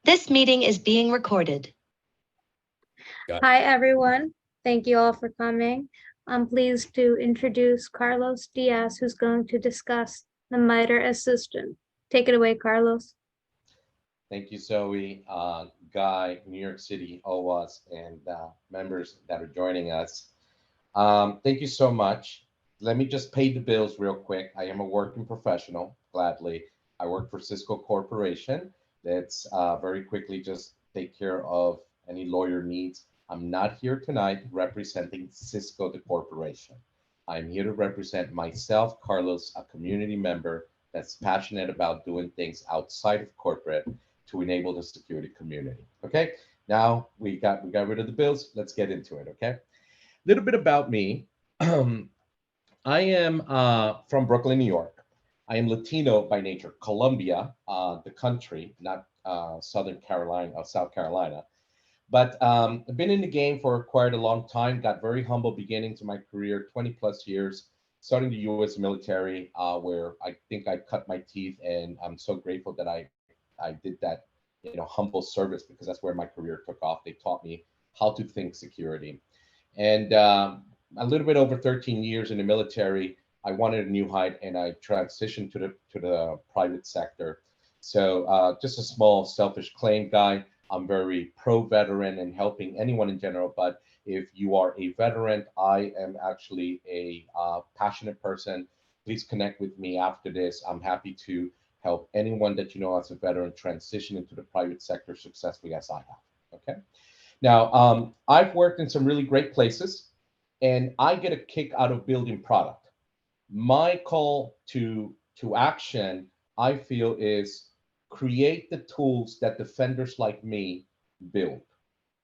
This meeting is being recorded. Hi, everyone. Thank you all for coming. I'm pleased to introduce Carlos Diaz, who's going to discuss the MITRE Assistant. Take it away, Carlos. Thank you, Zoe, Guy, New York City, OWASP, and members that are joining us. Thank you so much. Let me just pay the bills real quick. I am a working professional, gladly. I work for Cisco Corporation. That's very quickly just take care of any lawyer needs. I'm not here tonight representing Cisco, the corporation. I'm here to represent myself, Carlos, a community member that's passionate about doing things outside of corporate to enable the security community. Okay, now we got rid of the bills. Let's get into it. Okay, a little bit about me. I am from Brooklyn, New York. I am Latino by nature. Colombia, the country, not Southern Carolina or South Carolina. But I've been in the game for quite a long time. Got very humble beginnings in my career, 20 plus years, starting the U.S. military, where I think I cut my teeth, and I'm so grateful that I did that, humble service, because that's where my career took off. They taught me how to think security, and a little bit over 13 years in the military. I wanted a new height, and I transitioned to the private sector. So just a small selfish claim, Guy. I'm very pro veteran and helping anyone in general. But if you are a veteran, I am actually a passionate person. Please connect with me after this. I'm happy to help anyone that you know as a veteran transition into the private sector successfully as I have. Okay. Now, I've worked in some really great places, and I get a kick out of building product. My call to action, I feel, is create the tools that defenders like me build.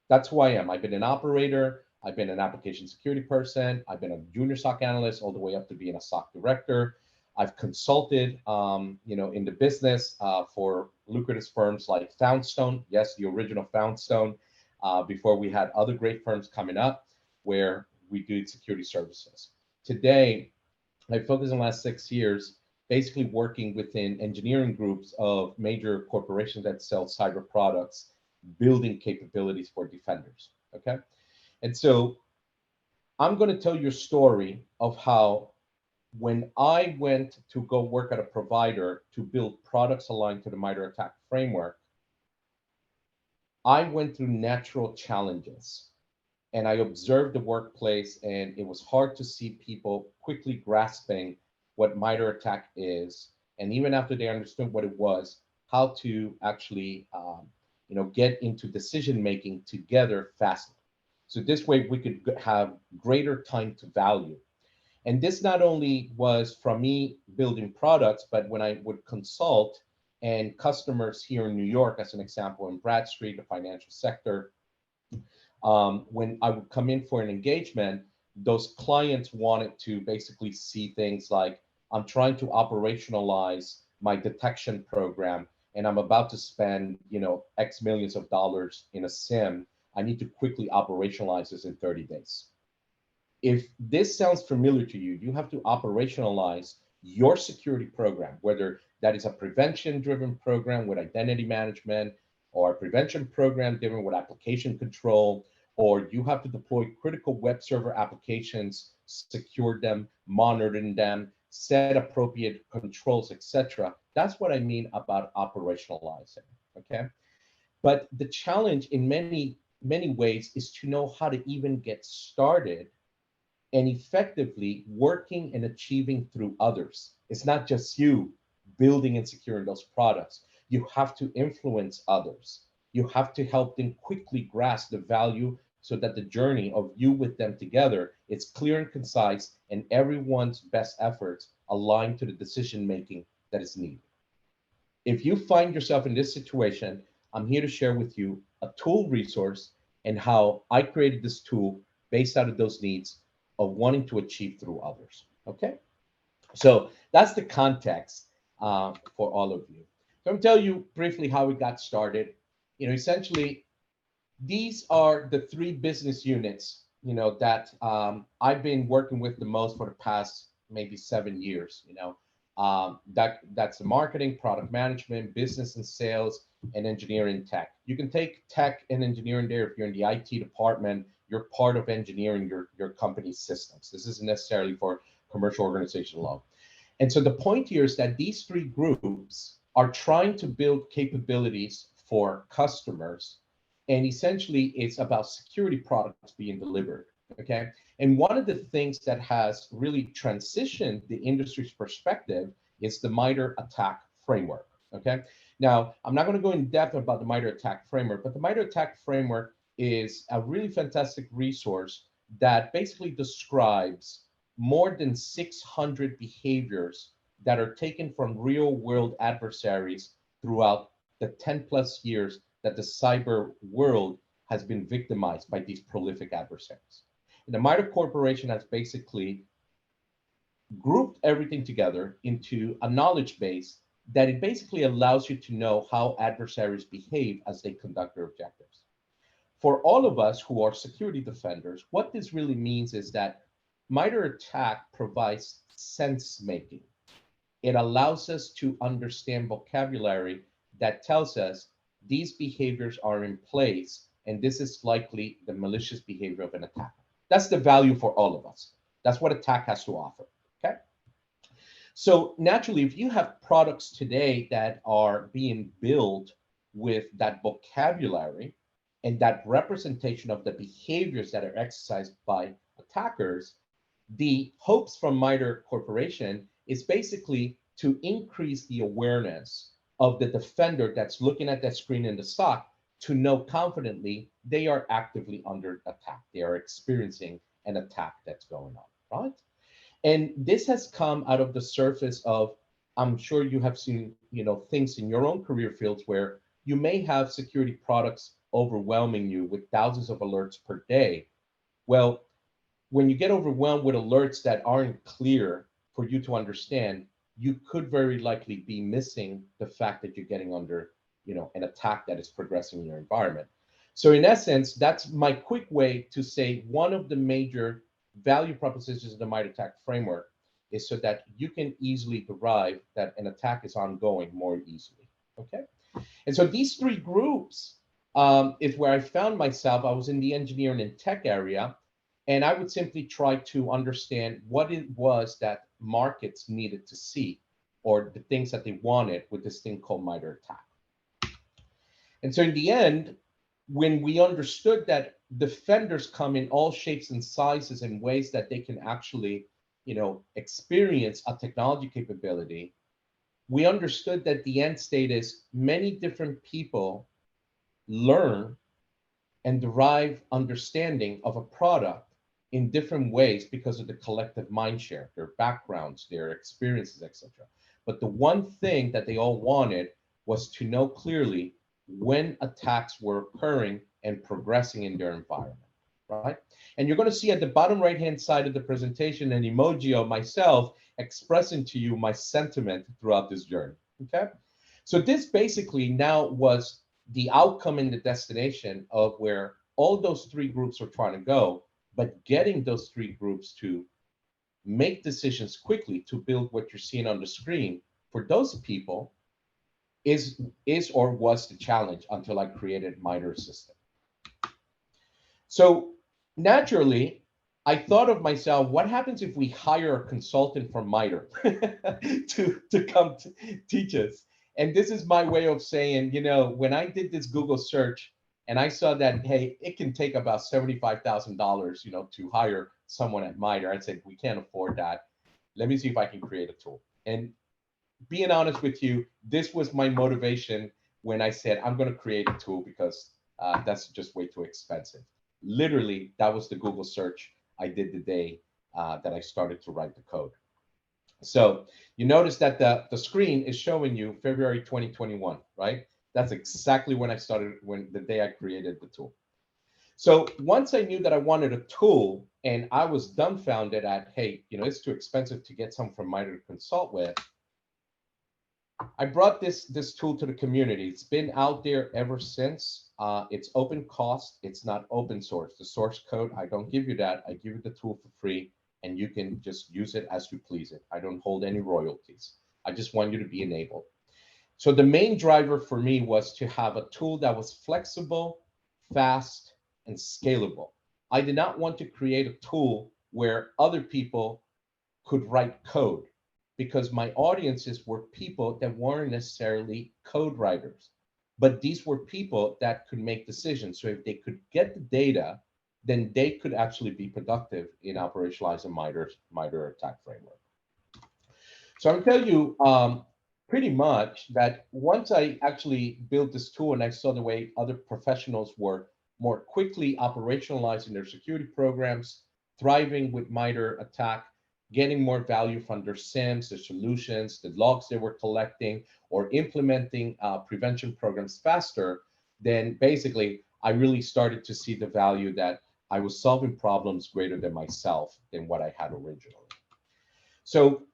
That's who I am. I've been an operator. I've been an application security person. I've been a junior SOC analyst all the way up to being a SOC director. I've consulted, in the business for lucrative firms like Foundstone. Yes, the original Foundstone. Before we had other great firms coming up where we do security services. Today, I focused in the last 6 years basically working within engineering groups of major corporations that sell cyber products, building capabilities for defenders. Okay. And so I'm going to tell you a story of how when I went to go work at a provider to build products aligned to the MITRE ATT&CK framework, I went through natural challenges, and I observed the workplace, and it was hard to see people quickly grasping what MITRE ATT&CK is, and even after they understood what it was, how to actually get into decision making together faster. So this way we could have greater time to value. And this not only was from me building products, but when I would consult and customers here in New York, as an example, in Bradstreet, the financial sector, when I would come in for an engagement, those clients wanted to basically see things like, I'm trying to operationalize my detection program, and I'm about to spend, X millions of dollars in a SIM. I need to quickly operationalize this in 30 days. If this sounds familiar to you, you have to operationalize your security program, whether that is a prevention-driven program with identity management, or a prevention program driven with application control, or you have to deploy critical web server applications, secure them, monitoring them, set appropriate controls, etc. That's what I mean about operationalizing. Okay. But the challenge in many ways is to know how to even get started and effectively working and achieving through others. It's not just you building and securing those products. You have to influence others. You have to help them quickly grasp the value so that the journey of you with them together is clear and concise, and everyone's best efforts align to the decision making that is needed. If you find yourself in this situation, I'm here to share with you a tool resource and how I created this tool based out of those needs of wanting to achieve through others. Okay, so that's the context for all of you. So I'm tell you briefly how it got started. Essentially, these are the three business units, that I've been working with the most for the past maybe 7 years. That's marketing, product management, business and sales, and engineering tech. You can take tech and engineering there. If you're in the IT department, you're part of engineering your company's systems. This isn't necessarily for commercial organization alone. And so the point here is that these three groups are trying to build capabilities for customers. And essentially, it's about security products being delivered. Okay. And one of the things that has really transitioned the industry's perspective is the MITRE ATT&CK framework. Okay. Now, I'm not going to go in depth about the MITRE ATT&CK framework, but the MITRE ATT&CK framework is a really fantastic resource that basically describes more than 600 behaviors that are taken from real world adversaries throughout the 10 plus years that the cyber world has been victimized by these prolific adversaries. And the MITRE Corporation has basically grouped everything together into a knowledge base that it basically allows you to know how adversaries behave as they conduct their objectives. For all of us who are security defenders, what this really means is that MITRE ATT&CK provides sense making. It allows us to understand vocabulary that tells us these behaviors are in place, and this is likely the malicious behavior of an attacker. That's the value for all of us. That's what ATT&CK has to offer, okay? So naturally, if you have products today that are being built with that vocabulary and that representation of the behaviors that are exercised by attackers, the hopes from MITRE Corporation is basically to increase the awareness of the defender that's looking at that screen in the SOC to know confidently they are actively under attack. They are experiencing an attack that's going on, right? And this has come out of the surface of, I'm sure you have seen, things in your own career fields where you may have security products overwhelming you with thousands of alerts per day. Well, when you get overwhelmed with alerts that aren't clear for you to understand, you could very likely be missing the fact that you're getting under, an attack that is progressing in your environment. So in essence, that's my quick way to say one of the major value propositions of the MITRE ATT&CK framework is so that you can easily derive that an attack is ongoing more easily, okay? And so these three groups is where I found myself. I was in the engineering and tech area, and I would simply try to understand what it was that markets needed to see, or the things that they wanted with this thing called MITRE ATT&CK. And so in the end, when we understood that defenders come in all shapes and sizes and ways that they can actually, experience a technology capability, we understood that the end state is many different people learn and derive understanding of a product in different ways because of the collective mind share, their backgrounds, their experiences, etc. But the one thing that they all wanted was to know clearly when attacks were occurring and progressing in their environment, right? And you're going to see at the bottom right-hand side of the presentation an emoji of myself expressing to you my sentiment throughout this journey, okay? So this basically now was the outcome and the destination of where all those three groups are trying to go, but getting those three groups to make decisions quickly to build what you're seeing on the screen for those people is or was the challenge until I created MITRE Assistant. So naturally, I thought of myself, what happens if we hire a consultant from MITRE to come to teach us? And this is my way of saying, when I did this Google search and I saw that, hey, it can take about $75,000, to hire someone at MITRE, I said, we can't afford that. Let me see if I can create a tool. And being honest with you, this was my motivation when I said, I'm going to create a tool because that's just way too expensive. Literally, that was the Google search I did the day that I started to write the code. So you notice that the screen is showing you February 2021, right? That's exactly when I started, the day I created the tool. So once I knew that I wanted a tool and I was dumbfounded at, hey, it's too expensive to get someone from MITRE to consult with, I brought this tool to the community. It's been out there ever since. It's open cost. It's not open source. The source code, I don't give you that. I give you the tool for free, and you can just use it as you please it. I don't hold any royalties. I just want you to be enabled. So the main driver for me was to have a tool that was flexible, fast, and scalable. I did not want to create a tool where other people could write code, because my audiences were people that weren't necessarily code writers, but these were people that could make decisions. So if they could get the data, then they could actually be productive in operationalizing MITRE ATT&CK framework. So I'm gonna tell you pretty much that once I actually built this tool and I saw the way other professionals were more quickly operationalizing their security programs, thriving with MITRE ATT&CK, getting more value from their SIEMs, their solutions, the logs they were collecting, or implementing prevention programs faster, then basically I really started to see the value that I was solving problems greater than myself than what I had originally. So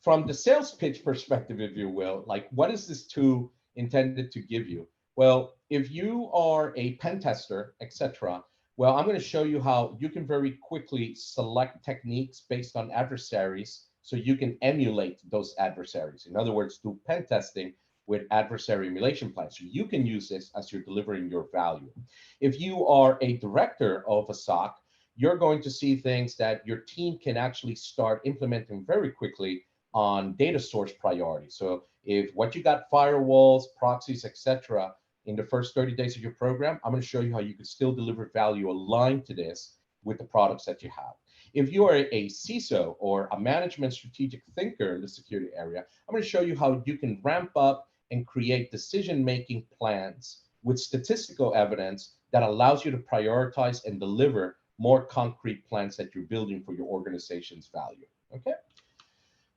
from the sales pitch perspective, if you will, like what is this tool intended to give you? Well, if you are a pen tester, etc., well, I'm going to show you how you can very quickly select techniques based on adversaries so you can emulate those adversaries. In other words, do pen testing with adversary emulation plans. So you can use this as you're delivering your value. If you are a director of a SOC, you're going to see things that your team can actually start implementing very quickly on data source priority. So if what you got, firewalls, proxies, etc., in the first 30 days of your program, I'm going to show you how you can still deliver value aligned to this with the products that you have. If you are a CISO or a management strategic thinker in the security area, I'm going to show you how you can ramp up and create decision-making plans with statistical evidence that allows you to prioritize and deliver more concrete plans that you're building for your organization's value. Okay.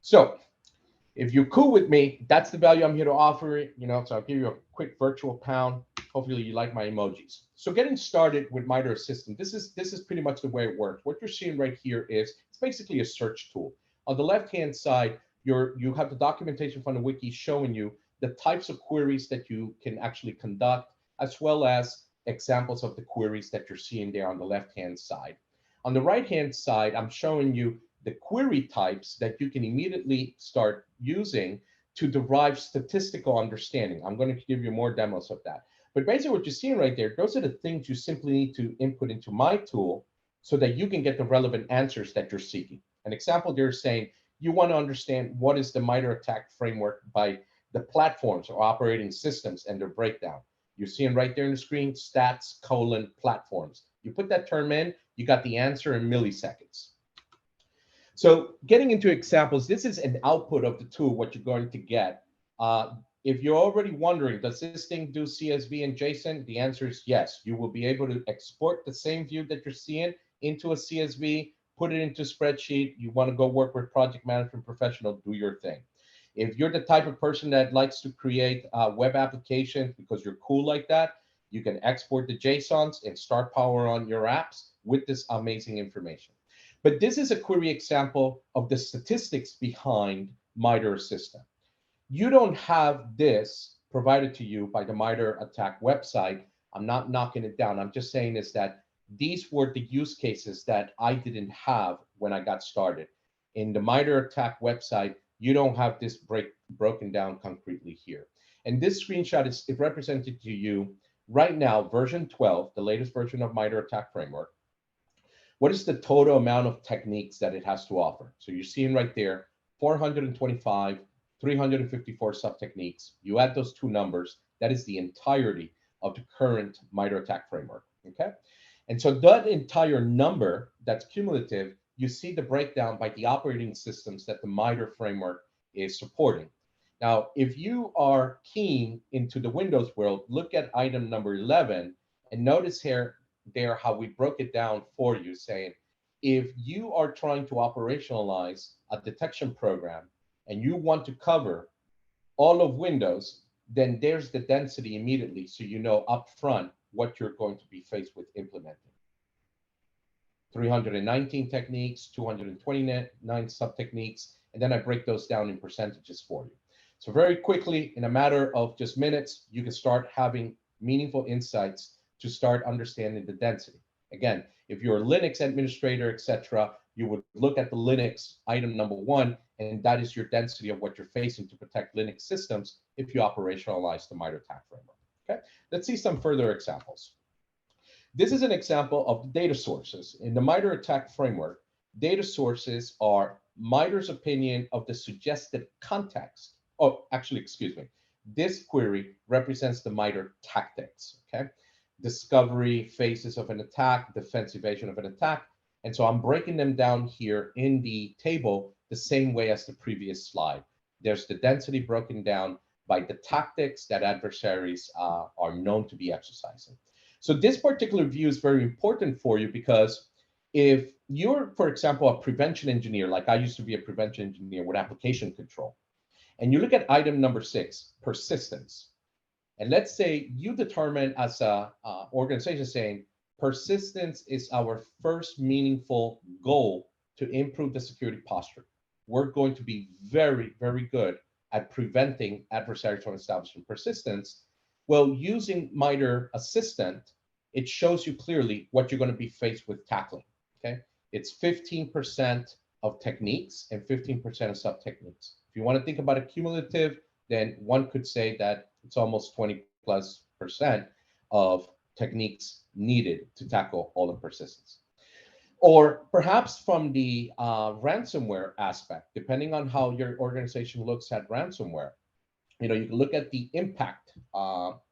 So if you're cool with me, that's the value I'm here to offer. So I'll give you a quick virtual pound. Hopefully you like my emojis. So getting started with MITRE Assistant, this is pretty much the way it works. What you're seeing right here is it's basically a search tool. On the left-hand side, you have the documentation from the wiki showing you the types of queries that you can actually conduct, as well as examples of the queries that you're seeing there on the left-hand side. On the right-hand side, I'm showing you the query types that you can immediately start using to derive statistical understanding. I'm going to give you more demos of that. But basically what you're seeing right there, those are the things you simply need to input into my tool so that you can get the relevant answers that you're seeking. An example there is saying you want to understand what is the MITRE ATT&CK framework by the platforms or operating systems and their breakdown. You're seeing right there on the screen, stats, platforms. You put that term in, you got the answer in milliseconds. So getting into examples, this is an output of the tool, what you're going to get. If you're already wondering, does this thing do CSV and JSON? The answer is yes. You will be able to export the same view that you're seeing into a CSV, put it into a spreadsheet. You want to go work with project management professional, do your thing. If you're the type of person that likes to create web applications because you're cool like that, you can export the JSONs and start power on your apps with this amazing information. But this is a query example of the statistics behind MITRE Assistant. You don't have this provided to you by the MITRE ATT&CK website. I'm not knocking it down. I'm just saying is that these were the use cases that I didn't have when I got started. In the MITRE ATT&CK website, you don't have this broken down concretely here. And this screenshot is represented to you right now, version 12, the latest version of MITRE ATT&CK framework. What is the total amount of techniques that it has to offer? So you're seeing right there, 425, 354 sub-techniques. You add those two numbers, that is the entirety of the current MITRE ATT&CK framework, okay? And so that entire number that's cumulative, you see the breakdown by the operating systems that the MITRE framework is supporting. Now, if you are keen into the Windows world, look at item number 11 and notice here there how we broke it down for you, saying if you are trying to operationalize a detection program and you want to cover all of Windows, then there's the density immediately so you know upfront what you're going to be faced with implementing. 319 techniques, 229 sub-techniques, and then I break those down in percentages for you. So very quickly, in a matter of just minutes, you can start having meaningful insights to start understanding the density. Again, if you're a Linux administrator, etc., you would look at the Linux item number 1, and that is your density of what you're facing to protect Linux systems if you operationalize the MITRE ATT&CK framework. Okay, let's see some further examples. This is an example of the data sources. In the MITRE ATT&CK framework, data sources are MITRE's opinion of the suggested context. Oh, actually, excuse me. This query represents the MITRE tactics, okay? Discovery, phases of an attack, defense evasion of an attack. And so I'm breaking them down here in the table the same way as the previous slide. There's the density broken down by the tactics that adversaries are known to be exercising. So this particular view is very important for you because if you're, for example, a prevention engineer, like I used to be a prevention engineer with application control, and you look at item number 6, persistence, and let's say you determine as a organization saying, persistence is our first meaningful goal to improve the security posture. We're going to be very, very good at preventing adversaries from establishing persistence. Well, using MITRE Assistant, it shows you clearly what you're going to be faced with tackling, okay? It's 15% of techniques and 15% of sub-techniques. If you want to think about a cumulative, then one could say that it's almost 20+% of techniques needed to tackle all of persistence. Or perhaps from the ransomware aspect, depending on how your organization looks at ransomware, you know, you can look at the impact,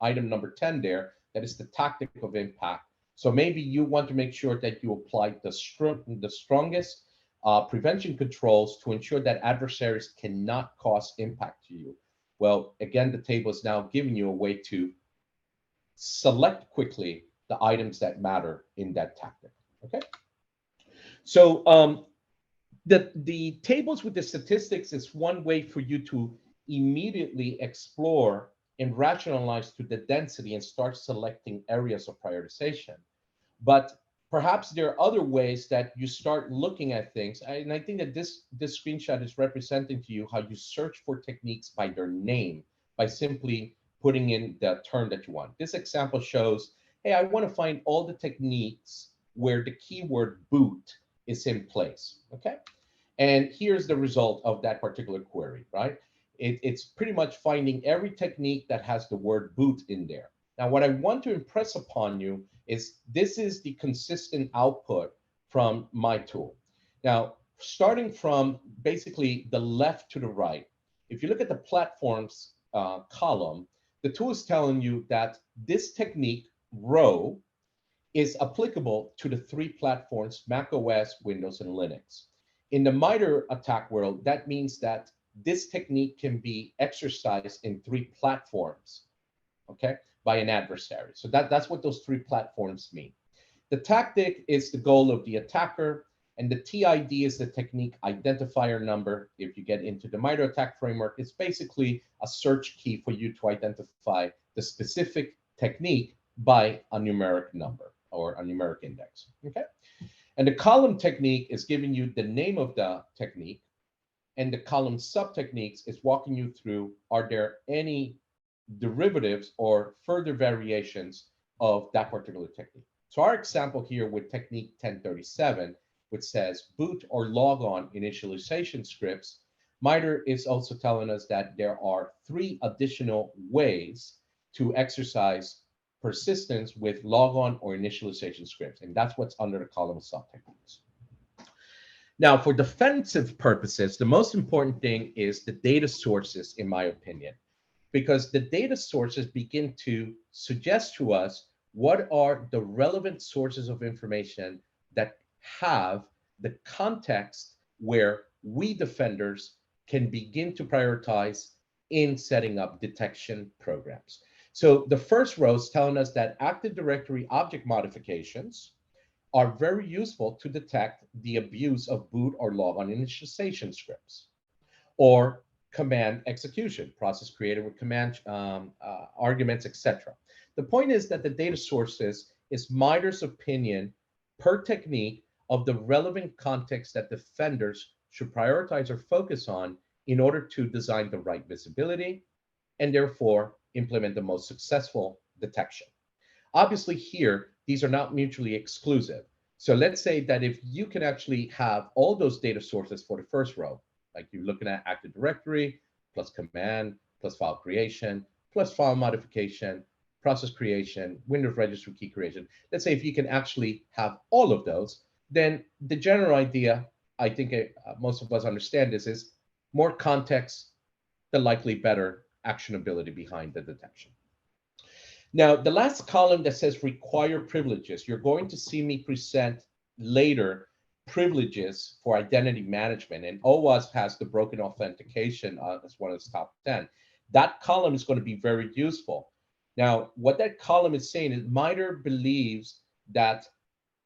item number 10 there, that is the tactic of impact. So maybe you want to make sure that you apply the strongest prevention controls to ensure that adversaries cannot cause impact to you. Well, again, the table is now giving you a way to select quickly the items that matter in that tactic, okay? So the tables with the statistics is one way for you to immediately explore and rationalize to the density and start selecting areas of prioritization. But perhaps there are other ways that you start looking at things. And I think that this screenshot is representing to you how you search for techniques by their name, by simply putting in the term that you want. This example shows, hey, I want to find all the techniques where the keyword boot is in place, okay? And here's the result of that particular query, right? It's pretty much finding every technique that has the word boot in there. Now, what I want to impress upon you is this is the consistent output from my tool. Now, starting from basically the left to the right, if you look at the platforms column, the tool is telling you that this technique row is applicable to the 3 platforms, Mac OS, Windows, and Linux. In the MITRE ATT&CK world, that means that this technique can be exercised in 3 platforms, okay, by an adversary. So that's what those 3 platforms mean. The tactic is the goal of the attacker, and the TID is the technique identifier number. If you get into the MITRE ATT&CK framework, it's basically a search key for you to identify the specific technique by a numeric number or a numeric index, okay? And the column technique is giving you the name of the technique, and the column sub-techniques is walking you through, are there any derivatives or further variations of that particular technique? So our example here with technique 1037, which says boot or log on initialization scripts, MITRE is also telling us that there are 3 additional ways to exercise persistence with logon or initialization scripts, and that's what's under the column of sub-techniques. Now, for defensive purposes, the most important thing is the data sources, in my opinion, because the data sources begin to suggest to us what are the relevant sources of information that have the context where we defenders can begin to prioritize in setting up detection programs. So the first row is telling us that Active Directory object modifications are very useful to detect the abuse of boot or logon initialization scripts, or command execution, process created with command arguments, etc. The point is that the data sources is MITRE's opinion per technique of the relevant context that defenders should prioritize or focus on in order to design the right visibility and therefore implement the most successful detection. Obviously here, these are not mutually exclusive. So let's say that if you can actually have all those data sources for the first row, like you're looking at Active Directory, plus command, plus file creation, plus file modification, process creation, Windows registry key creation. Let's say if you can actually have all of those, then the general idea, I think most of us understand this, is more context, the likely better actionability behind the detection. Now, the last column that says require privileges, you're going to see me present later privileges for identity management, and OWASP has the broken authentication as one of its top 10. That column is going to be very useful. Now, what that column is saying is MITRE believes that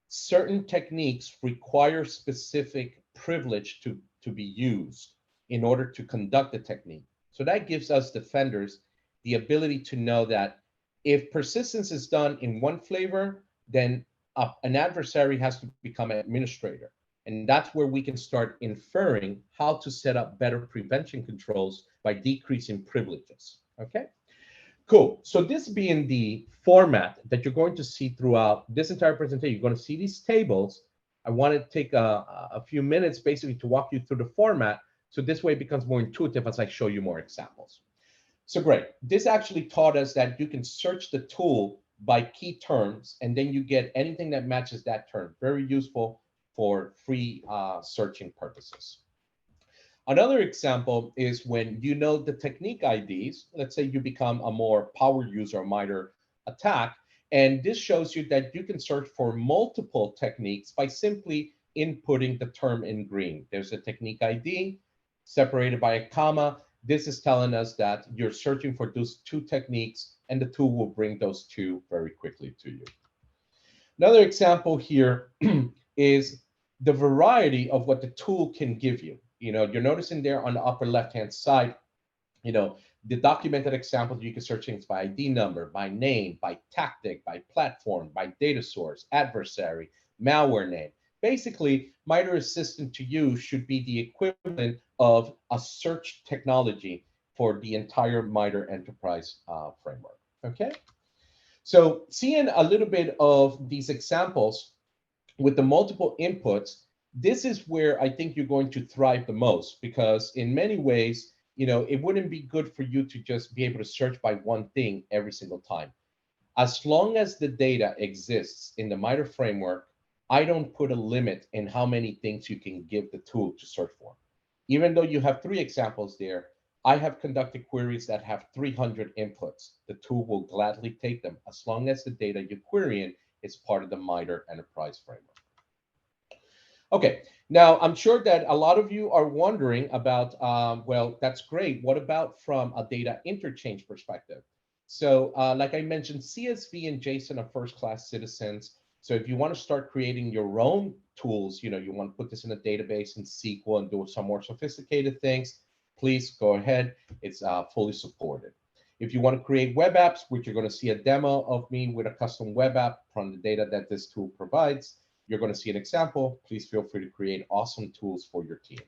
certain techniques require specific privilege to be used in order to conduct the technique. So that gives us defenders the ability to know that if persistence is done in one flavor, then an adversary has to become an administrator. And that's where we can start inferring how to set up better prevention controls by decreasing privileges. Okay, cool. So this being the format that you're going to see throughout this entire presentation, you're going to see these tables. I want to take a few minutes basically to walk you through the format. So this way it becomes more intuitive as I show you more examples. So great. This actually taught us that you can search the tool by key terms, and then you get anything that matches that term. Very useful for free searching purposes. Another example is when you know the technique IDs. Let's say you become a more power user, a MITRE attack, and this shows you that you can search for multiple techniques by simply inputting the term in green. There's a technique ID separated by a comma. This is telling us that you're searching for those two techniques, and the tool will bring those two very quickly to you. Another example here is the variety of what the tool can give you. You're noticing there on the upper left-hand side, the documented examples, you can search things by ID number, by name, by tactic, by platform, by data source, adversary, malware name. Basically, MITRE Assistant to you should be the equivalent of a search technology for the entire MITRE enterprise framework. Okay, so seeing a little bit of these examples with the multiple inputs, this is where I think you're going to thrive the most, because in many ways, it wouldn't be good for you to just be able to search by one thing every single time. As long as the data exists in the MITRE framework, I don't put a limit in how many things you can give the tool to search for. Even though you have 3 examples there, I have conducted queries that have 300 inputs. The tool will gladly take them as long as the data you're querying is part of the MITRE enterprise framework. Okay, now I'm sure that a lot of you are wondering about, well, that's great. What about from a data interchange perspective? So like I mentioned, CSV and JSON are first-class citizens. So if you want to start creating your own tools, you want to put this in a database in SQL and do some more sophisticated things, please go ahead. It's fully supported. If you want to create web apps, which you're going to see a demo of me with a custom web app from the data that this tool provides, you're going to see an example. Please feel free to create awesome tools for your team.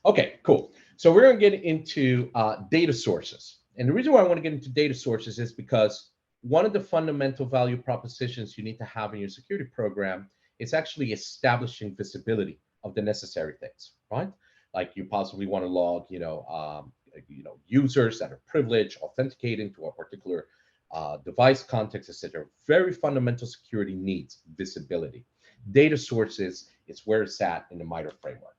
Okay, cool. So we're going to get into data sources. And the reason why I want to get into data sources is because one of the fundamental value propositions you need to have in your security program is actually establishing visibility of the necessary things, right? Like you possibly want to log, users that are privileged, authenticating to a particular device context, etc. Very fundamental security needs visibility. Data sources is where it's at in the MITRE framework.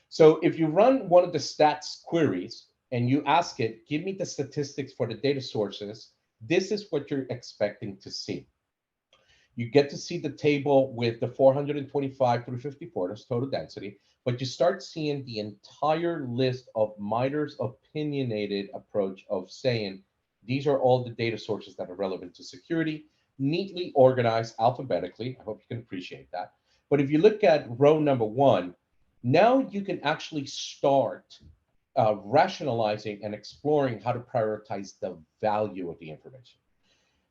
So if you run one of the stats queries and you ask it, give me the statistics for the data sources, this is what you're expecting to see. You get to see the table with the 425 through 54, that's total density, but you start seeing the entire list of MITRE's opinionated approach of saying, these are all the data sources that are relevant to security, neatly organized alphabetically. I hope you can appreciate that. But if you look at row number 1, now you can actually start rationalizing and exploring how to prioritize the value of the information.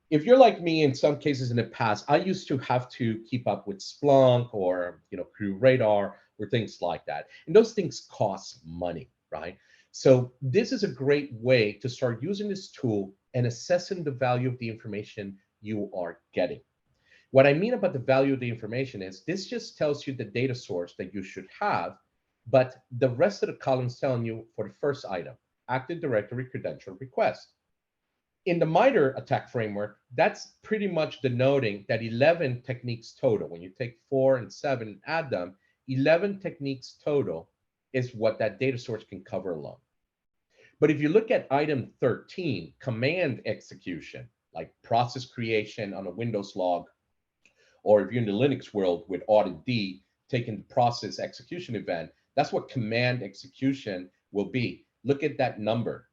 If you're like me, in some cases in the past, I used to have to keep up with Splunk or QRadar or things like that. And those things cost money, right? So this is a great way to start using this tool and assessing the value of the information you are getting. What I mean about the value of the information is this just tells you the data source that you should have, but the rest of the columns telling you for the first item, Active Directory credential request. In the MITRE ATT&CK framework, that's pretty much denoting that 11 techniques total. When you take 4 and 7 and add them, 11 techniques total is what that data source can cover alone. But if you look at item 13, command execution, like process creation on a Windows log, or if you're in the Linux world with Audit D, taking the process execution event, that's what command execution will be. Look at that number.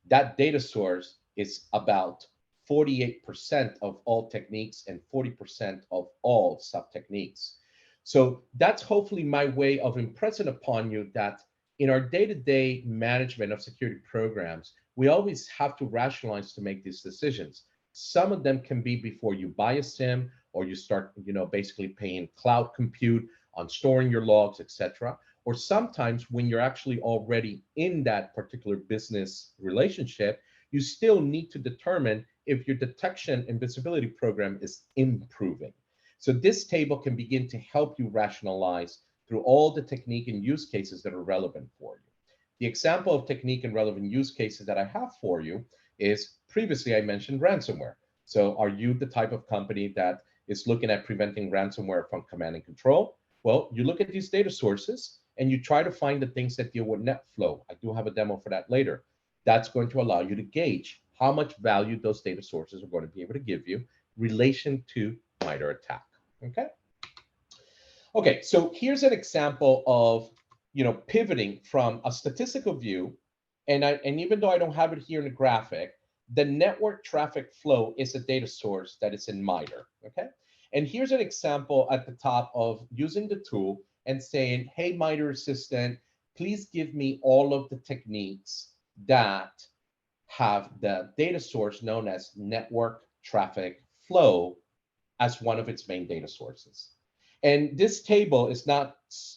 That data source is about 48% of all techniques and 40% of all sub-techniques. So that's hopefully my way of impressing upon you that in our day-to-day management of security programs, we always have to rationalize to make these decisions. Some of them can be before you buy a SIEM or you start, basically paying cloud compute on storing your logs, etc. Or sometimes when you're actually already in that particular business relationship, you still need to determine if your detection and visibility program is improving. So this table can begin to help you rationalize through all the technique and use cases that are relevant for you. The example of technique and relevant use cases that I have for you is previously I mentioned ransomware. So are you the type of company that is looking at preventing ransomware from command and control? Well, you look at these data sources and you try to find the things that deal with NetFlow. I do have a demo for that later. That's going to allow you to gauge how much value those data sources are going to be able to give you in relation to MITRE ATT&CK, okay? Okay, so here's an example of, pivoting from a statistical view, and even though I don't have it here in the graphic, the network traffic flow is a data source that is in MITRE, okay? And here's an example at the top of using the tool and saying, hey, MITRE Assistant, please give me all of the techniques that have the data source known as network traffic flow as one of its main data sources. And this table is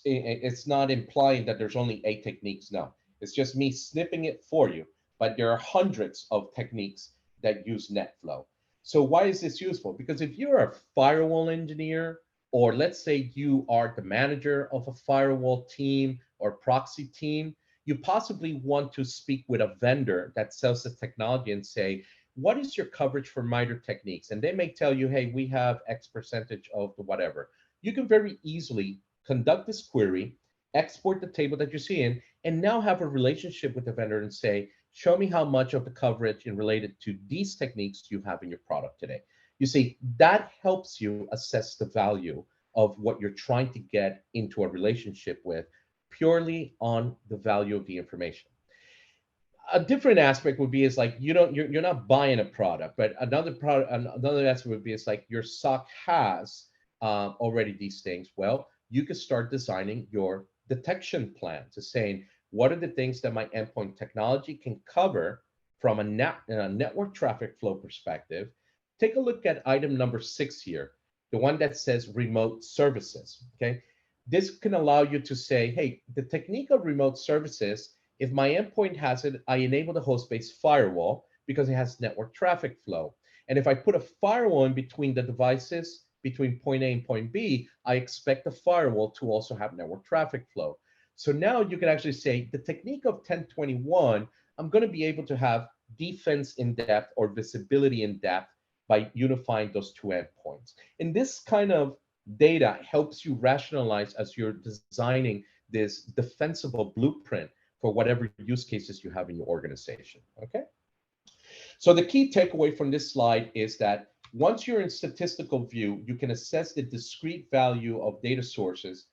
it's not implying that there's only 8 techniques. No, it's just me snipping it for you. But there are hundreds of techniques that use NetFlow. So why is this useful? Because if you're a firewall engineer, or let's say you are the manager of a firewall team or proxy team, you possibly want to speak with a vendor that sells the technology and say, what is your coverage for MITRE techniques? And they may tell you, hey, we have X percentage of the whatever. You can very easily conduct this query, export the table that you're seeing, and now have a relationship with the vendor and say, show me how much of the coverage in related to these techniques you have in your product today. You see, that helps you assess the value of what you're trying to get into a relationship with purely on the value of the information. A different aspect would be is like you're not buying a product, but another aspect would be it's like your SOC has already these things. Well, you could start designing your detection plan to saying what are the things that my endpoint technology can cover from a network traffic flow perspective. Take a look at item number 6 here, the one that says remote services. Okay, this can allow you to say, hey, the technique of remote services, if my endpoint has it, I enable the host-based firewall because it has network traffic flow. And if I put a firewall in between the devices, between point A and point B, I expect the firewall to also have network traffic flow. So now you can actually say the technique of 1021, I'm going to be able to have defense in depth or visibility in depth by unifying those 2 endpoints. And this kind of data helps you rationalize as you're designing this defensible blueprint for whatever use cases you have in your organization, okay? So the key takeaway from this slide is that once you're in statistical view, you can assess the discrete value of data sources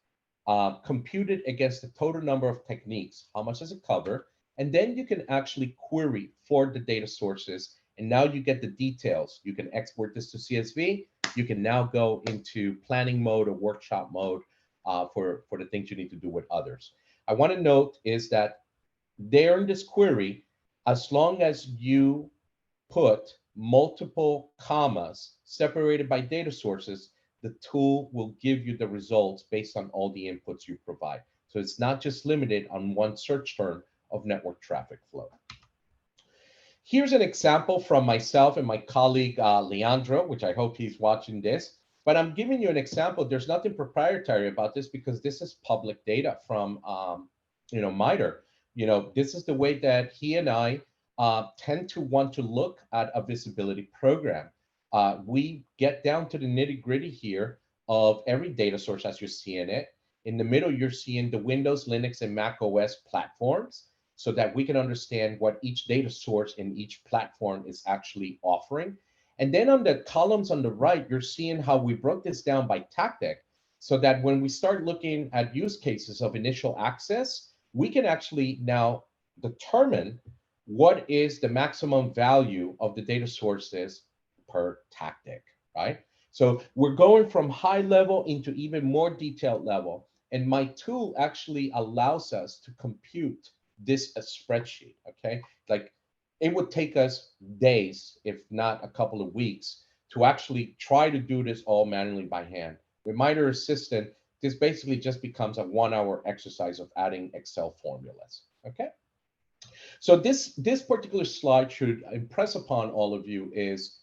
computed against the total number of techniques. How much does it cover? And then you can actually query for the data sources. And now you get the details. You can export this to CSV. You can now go into planning mode or workshop mode for the things you need to do with others. I want to note is that there in this query, as long as you put multiple commas separated by data sources, the tool will give you the results based on all the inputs you provide. So it's not just limited on one search term of network traffic flow. Here's an example from myself and my colleague, Leandro, which I hope he's watching this. But I'm giving you an example. There's nothing proprietary about this because this is public data from, MITRE. This is the way that he and I tend to want to look at a visibility program. We get down to the nitty gritty here of every data source as you're seeing it. In the middle, you're seeing the Windows, Linux, and Mac OS platforms so that we can understand what each data source in each platform is actually offering. And then on the columns on the right, you're seeing how we broke this down by tactic so that when we start looking at use cases of initial access, we can actually now determine what is the maximum value of the data sources per tactic, right? So we're going from high level into even more detailed level. And my tool actually allows us to compute this spreadsheet, okay? Like it would take us days, if not a couple of weeks, to actually try to do this all manually by hand. With MITRE Assistant, this basically just becomes a 1-hour exercise of adding Excel formulas, okay? So this particular slide should impress upon all of you is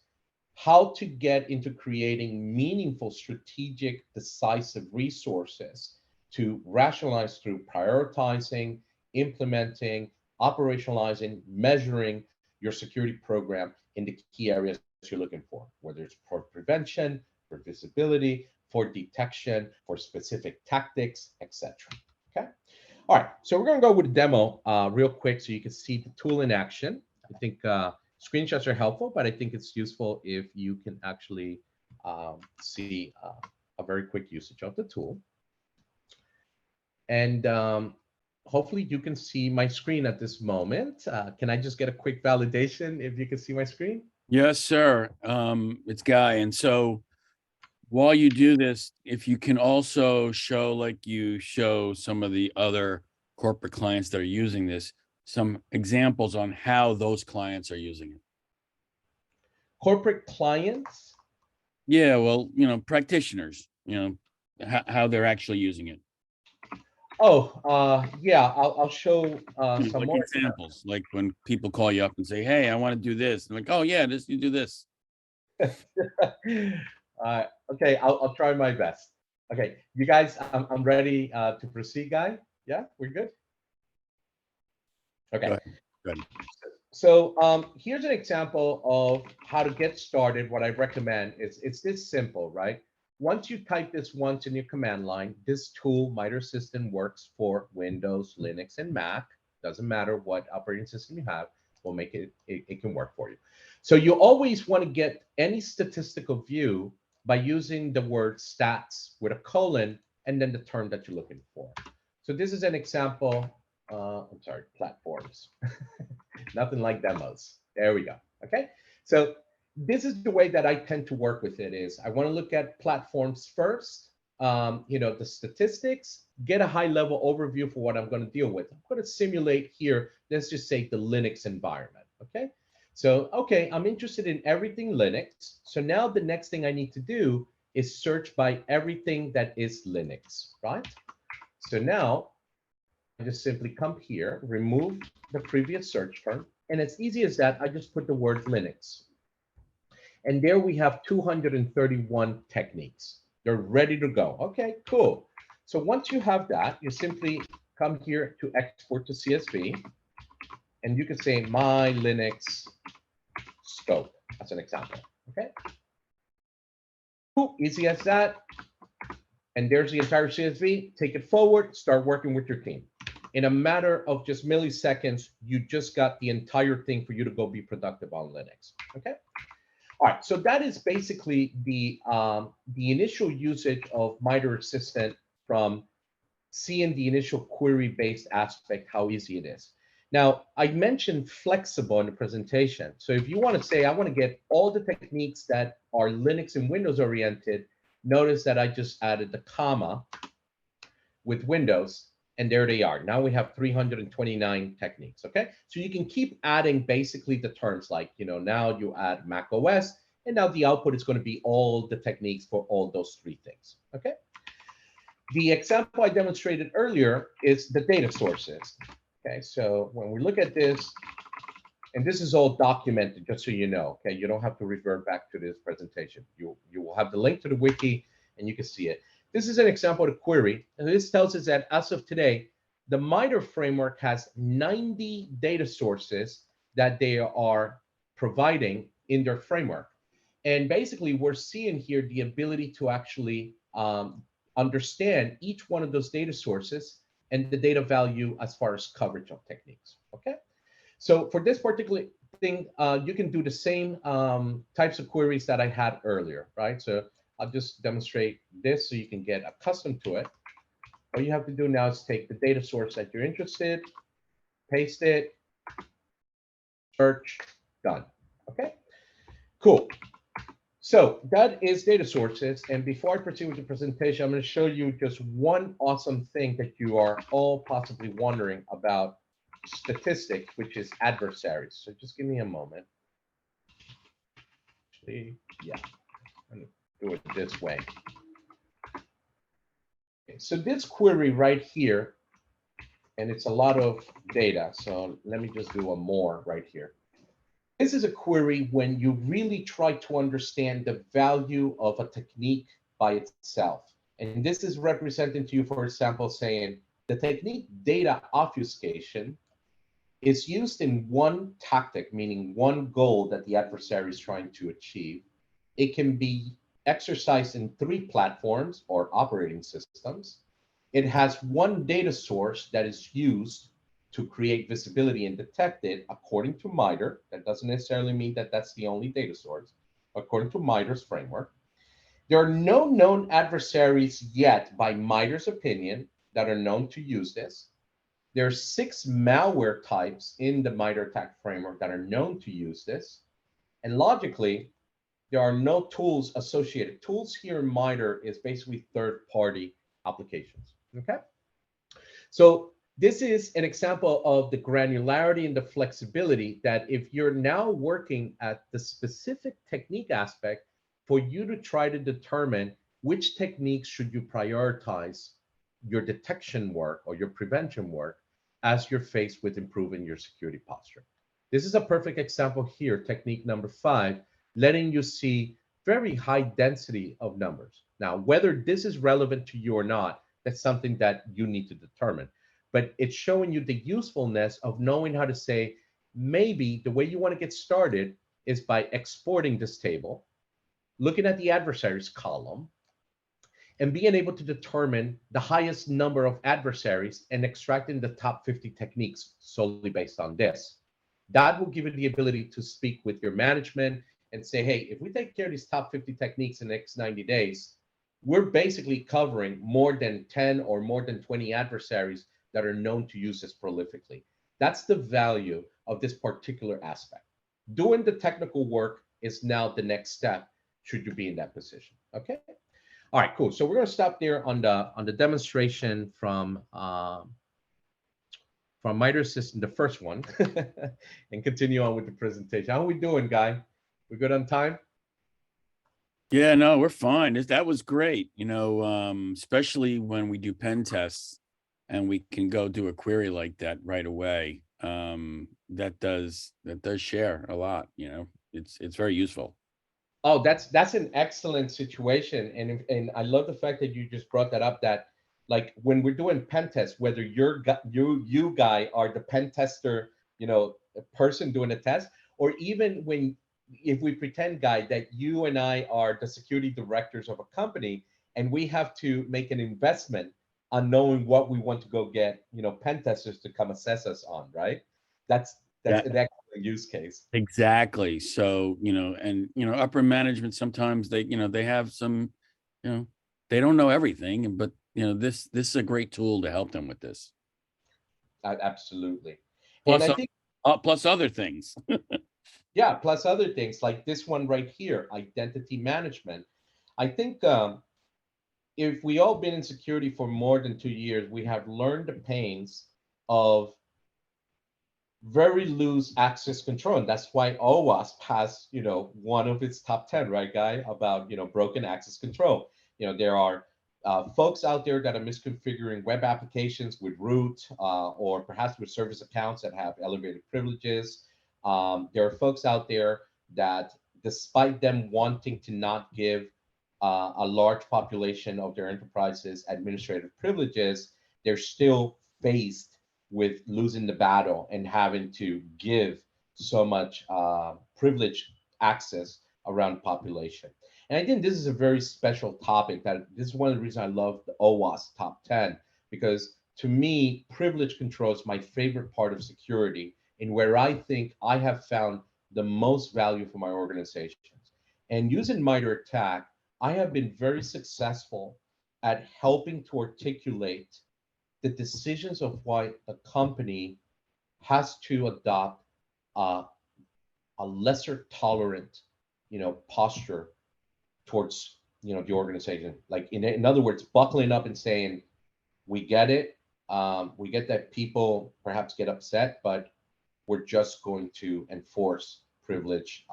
how to get into creating meaningful, strategic, decisive resources to rationalize through prioritizing, implementing, operationalizing, measuring your security program in the key areas you're looking for, whether it's for prevention, for visibility, for detection, for specific tactics, etc. Okay. All right. So we're going to go with a demo real quick so you can see the tool in action. I think screenshots are helpful, but I think it's useful if you can actually see a very quick usage of the tool. And hopefully you can see my screen at this moment. Can I just get a quick validation if you can see my screen? Yes, sir. It's Guy. And so while you do this, if you can also show, like you show some of the other corporate clients that are using this, some examples on how those clients are using it. Corporate clients? Yeah, well, practitioners, how they're actually using it. Oh, yeah, I'll show some Like more examples, like when people call you up and say, hey, I want to do this. I'm like, oh yeah, you do this. Okay, I'll try my best. Okay, you guys, I'm ready to proceed, Guy. Yeah, we're good. Okay. Good. So here's an example of how to get started. What I recommend is it's this simple, right? Once you type this once in your command line, this tool, MITRE Assistant, works for Windows, Linux, and Mac. Doesn't matter what operating system you have, we'll make it can work for you. So you always want to get any statistical view by using the word stats with a colon and then the term that you're looking for. So this is an example. I'm sorry, platforms. Nothing like demos. There we go. Okay. So this is the way that I tend to work with it is I want to look at platforms first, the statistics, get a high level overview for what I'm going to deal with. I'm going to simulate here, let's just say the Linux environment. Okay. So, okay, I'm interested in everything Linux. So now the next thing I need to do is search by everything that is Linux, right? So now I just simply come here, remove the previous search term, and as easy as that, I just put the word Linux. And there we have 231 techniques. They're ready to go. Okay, cool. So once you have that, you simply come here to export to CSV, and you can say my Linux scope as an example. Okay. Cool, easy as that. And there's the entire CSV. Take it forward, start working with your team. In a matter of just milliseconds, you just got the entire thing for you to go be productive on Linux. Okay. All right, so that is basically the initial usage of MITRE Assistant from seeing the initial query-based aspect, how easy it is. Now, I mentioned flexible in the presentation. So if you want to say, I want to get all the techniques that are Linux and Windows oriented, notice that I just added the comma with Windows, and there they are. Now we have 329 techniques, okay? So you can keep adding basically the terms like, now you add Mac OS, and now the output is going to be all the techniques for all those three things, okay? The example I demonstrated earlier is the data sources. Okay, so when we look at this, And this is all documented, just so you know. Okay, you don't have to revert back to this presentation. You will have the link to the wiki, and you can see it. This is an example of a query, and this tells us that as of today, the MITRE framework has 90 data sources that they are providing in their framework. And basically, we're seeing here the ability to actually understand each one of those data sources and the data value as far as coverage of techniques. Okay, so for this particular thing, you can do the same types of queries that I had earlier, right? So I'll just demonstrate this so you can get accustomed to it. All you have to do now is take the data source that you're interested, paste it, search, done. Okay, cool. So that is data sources. And before I proceed with the presentation, I'm going to show you just one awesome thing that you are all possibly wondering about statistics, which is adversaries. So just give me a moment. Actually, yeah, I'm going to do it this way. Okay, so this query right here, and it's a lot of data. So let me just do a more right here. This is a query when you really try to understand the value of a technique by itself. And this is representing to you, for example, saying the technique data obfuscation is used in one tactic, meaning one goal that the adversary is trying to achieve. It can be exercised in 3 platforms or operating systems. It has one data source that is used to create visibility and detect it according to MITRE. That doesn't necessarily mean that that's the only data source, according to MITRE's framework. There are no known adversaries yet, by MITRE's opinion, that are known to use this. There are 6 malware types in the MITRE attack framework that are known to use this. And logically, there are no tools associated. Tools here in MITRE is basically third-party applications. Okay, so this is an example of the granularity and the flexibility that if you're now working at the specific technique aspect, for you to try to determine which techniques should you prioritize your detection work or your prevention work as you're faced with improving your security posture. This is a perfect example here, technique number 5, letting you see very high density of numbers. Now, whether this is relevant to you or not, that's something that you need to determine. But it's showing you the usefulness of knowing how to say, maybe the way you want to get started is by exporting this table, looking at the adversaries column, and being able to determine the highest number of adversaries and extracting the top 50 techniques solely based on this. That will give you the ability to speak with your management and say, hey, if we take care of these top 50 techniques in the next 90 days, we're basically covering more than 10 or more than 20 adversaries that are known to use this prolifically. That's the value of this particular aspect. Doing the technical work is now the next step, should you be in that position. Okay. All right, cool. So we're going to stop there on the demonstration from MITRE System, the first one, and continue on with the presentation. How are we doing, Guy? We good on time? Yeah, no, we're fine. That was great. You know, especially when we do pen tests and we can go do a query like that right away. That does share a lot. You know, it's very useful. Oh, that's an excellent situation, and I love the fact that you just brought that up. That like when we're doing pen tests, whether you Guy are the pen tester, you know, person doing the test, or even if we pretend, Guy, that you and I are the security directors of a company, and we have to make an investment on knowing what we want to go get, you know, pen testers to come assess us on, right? That's an excellent use case. Exactly. So, you know, and, you know, upper management, sometimes they, you know, they have some, you know, they don't know everything, but, you know, this is a great tool to help them with this. Absolutely. Plus, and I think, plus other things. yeah, plus other things like this one right here, identity management. I think if we all been in security for more than 2 years, we have learned the pains of very loose access control. And that's why OWASP has, you know, one of its top 10, right, Guy, about, you know, broken access control. You know, there are folks out there that are misconfiguring web applications with root or perhaps with service accounts that have elevated privileges. There are folks out there that, despite them wanting to not give a large population of their enterprises administrative privileges, they're still faced with losing the battle and having to give so much privileged access around population. And I think this is a very special topic. That this is one of the reasons I love the OWASP top 10, because to me, privilege control is my favorite part of security, and where I think I have found the most value for my organizations. And using MITRE ATT&CK, I have been very successful at helping to articulate the decisions of why a company has to adopt a lesser tolerant, posture towards, the organization. Like in other words, buckling up and saying, we get it. We get that people perhaps get upset, but we're just going to enforce privilege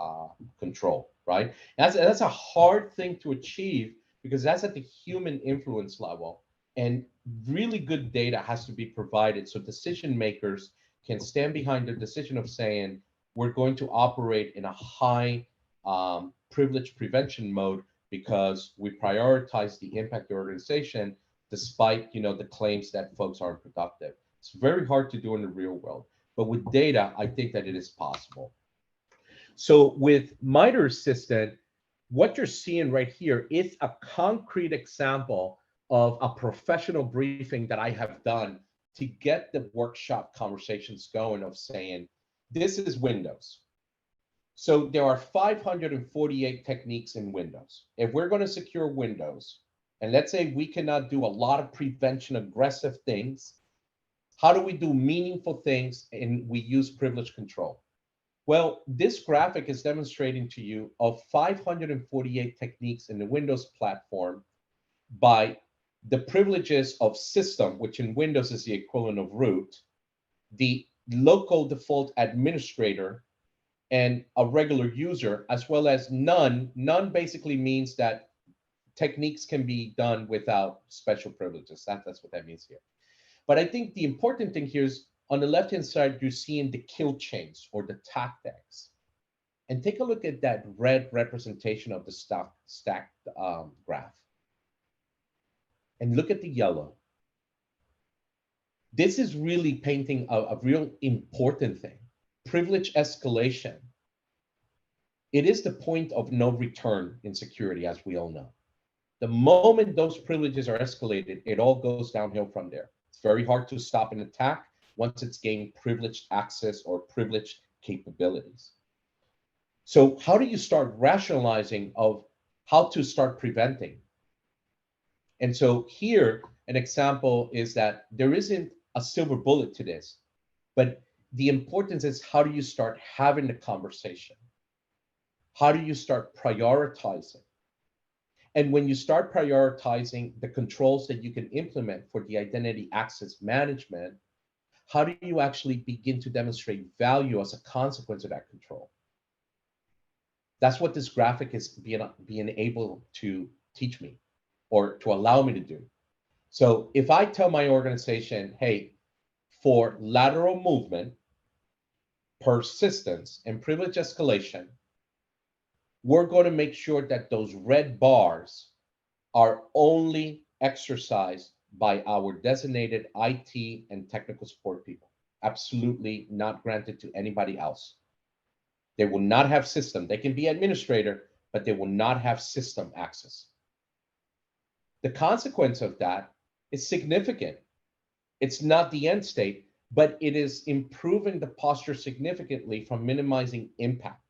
control, right? That's a hard thing to achieve, because that's at the human influence level, and really good data has to be provided so decision makers can stand behind the decision of saying, we're going to operate in a high privilege prevention mode because we prioritize the impact of the organization, despite the claims that folks aren't productive. It's very hard to do in the real world, but with data, I think that it is possible. So with MITRE Assistant, what you're seeing right here is a concrete example of a professional briefing that I have done to get the workshop conversations going, of saying, this is Windows. So there are 548 techniques in Windows. If we're going to secure Windows, and let's say we cannot do a lot of prevention aggressive things, how do we do meaningful things and we use privilege control? Well, this graphic is demonstrating to you of 548 techniques in the Windows platform by the privileges of system, which in Windows is the equivalent of root, the local default administrator, and a regular user, as well as none. None basically means that techniques can be done without special privileges. That's what that means here. But I think the important thing here is, on the left-hand side, you're seeing the kill chains or the tactics. And take a look at that red representation of the stacked graph. And look at the yellow. This is really painting a real important thing. Privilege escalation. It is the point of no return in security, as we all know. The moment those privileges are escalated, it all goes downhill from there. It's very hard to stop an attack once it's gained privileged access or privileged capabilities. So how do you start rationalizing of how to start preventing? And so here, an example is that there isn't a silver bullet to this, but the importance is, how do you start having the conversation? How do you start prioritizing? And when you start prioritizing the controls that you can implement for the identity access management, how do you actually begin to demonstrate value as a consequence of that control? That's what this graphic is being able to teach me, or to allow me to do. So if I tell my organization, hey, for lateral movement, persistence, and privilege escalation, we're going to make sure that those red bars are only exercised by our designated IT and technical support people. Absolutely not granted to anybody else. They will not have system. They can be administrator, but they will not have system access. The consequence of that is significant. It's not the end state, but it is improving the posture significantly from minimizing impact.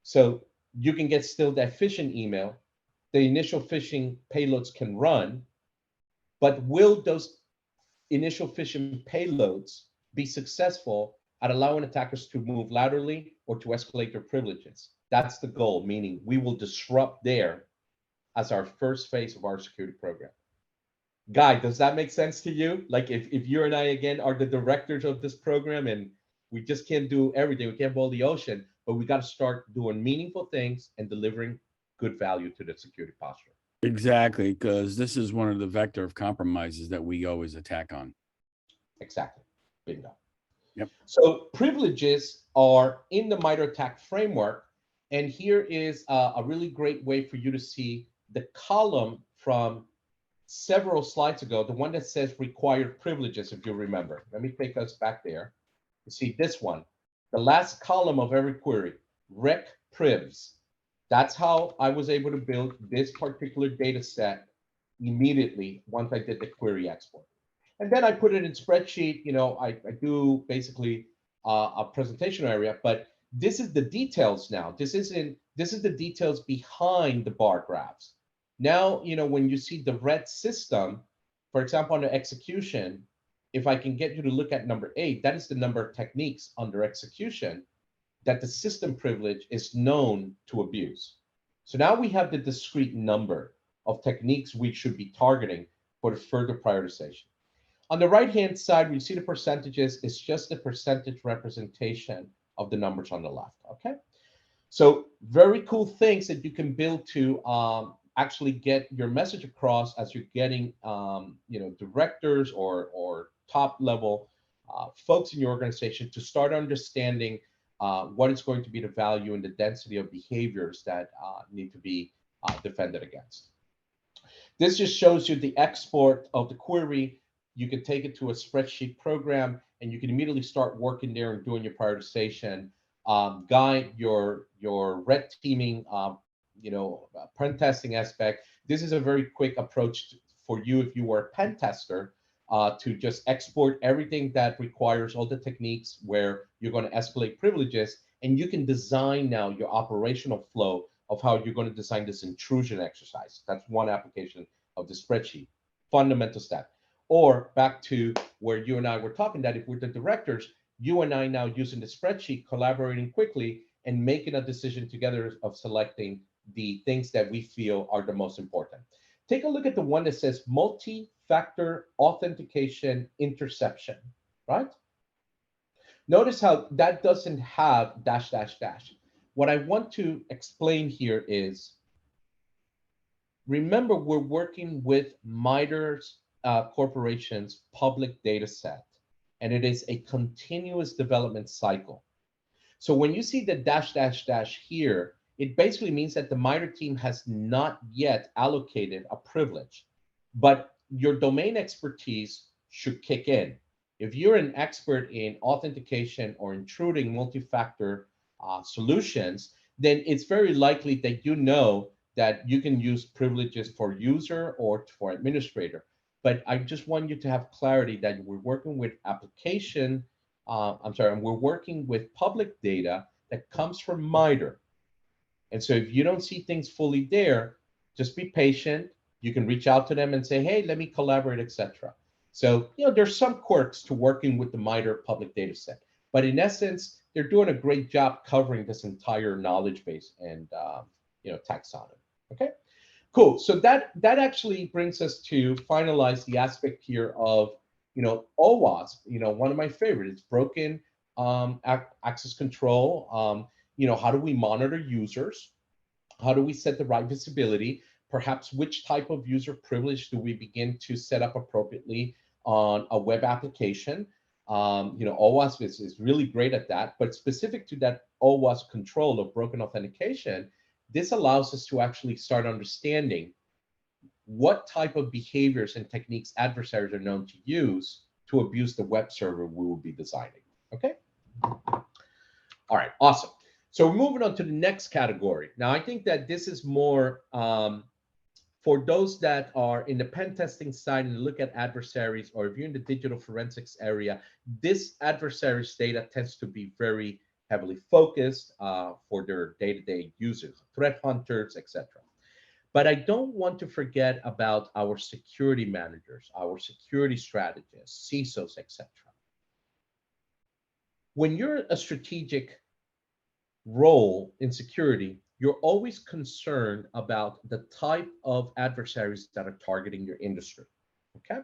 So you can get still that phishing email. The initial phishing payloads can run, but will those initial phishing payloads be successful at allowing attackers to move laterally or to escalate their privileges? That's the goal, meaning we will disrupt there as our first phase of our security program. Guy, does that make sense to you? Like if you and I, again, are the directors of this program, and we just can't do everything, we can't boil the ocean, but we got to start doing meaningful things and delivering good value to the security posture. Exactly, because this is one of the vector of compromises that we always attack on. Exactly. Bingo. Yep. So privileges are in the MITRE ATT&CK framework. And here is a really great way for you to see the column from several slides ago, the one that says required privileges, if you remember. Let me take us back there. You see this one, the last column of every query, rec privs. That's how I was able to build this particular data set immediately once I did the query export. And then I put it in spreadsheet. I do basically a presentation area, but this is the details now. This is the details behind the bar graphs. Now, when you see the red system, for example, under execution, if I can get you to look at number 8, that is the number of techniques under execution that the system privilege is known to abuse. So now we have the discrete number of techniques we should be targeting for the further prioritization. On the right-hand side, we see the percentages. It's just the percentage representation of the numbers on the left, okay? So very cool things that you can build to actually get your message across as you're getting, directors or top-level folks in your organization to start understanding what is going to be the value and the density of behaviors that need to be defended against. This just shows you the export of the query. You can take it to a spreadsheet program, and you can immediately start working there and doing your prioritization. Guy, your red teaming, pen testing aspect. This is a very quick approach for you if you were a pen tester to just export everything that requires all the techniques where you're going to escalate privileges, and you can design now your operational flow of how you're going to design this intrusion exercise. That's one application of the spreadsheet. Fundamental step. Or back to where you and I were talking, that if we're the directors, you and I now using the spreadsheet, collaborating quickly and making a decision together of selecting the things that we feel are the most important. Take a look at the one that says multi-factor authentication interception, right? Notice how that doesn't have dash, dash, dash. What I want to explain here is, remember, we're working with MITRE's corporation's public data set, and it is a continuous development cycle. So when you see the dash, dash, dash here, it basically means that the MITRE team has not yet allocated a privilege, but your domain expertise should kick in. If you're an expert in authentication or intruding multi-factor solutions, then it's very likely that you know that you can use privileges for user or for administrator. But I just want you to have clarity that we're working with application, we're working with public data that comes from MITRE. And so if you don't see things fully there, just be patient. You can reach out to them and say, hey, let me collaborate, etc. So, there's some quirks to working with the MITRE public data set. But in essence, they're doing a great job covering this entire knowledge base and, taxonomy. Okay? Cool. So that actually brings us to finalize the aspect here of, OWASP, one of my favorites, broken access control. How do we monitor users? How do we set the right visibility? Perhaps which type of user privilege do we begin to set up appropriately on a web application? OWASP is really great at that, but specific to that OWASP control of broken authentication, this allows us to actually start understanding what type of behaviors and techniques adversaries are known to use to abuse the web server we will be designing. Okay? All right, awesome. So we're moving on to the next category. Now, I think that this is more for those that are in the pen testing side and look at adversaries, or if you're in the digital forensics area, this adversaries data tends to be very heavily focused for their day-to-day users, threat hunters, etc. But I don't want to forget about our security managers, our security strategists, CISOs, etc. When you're a strategic role in security, you're always concerned about the type of adversaries that are targeting your industry, okay?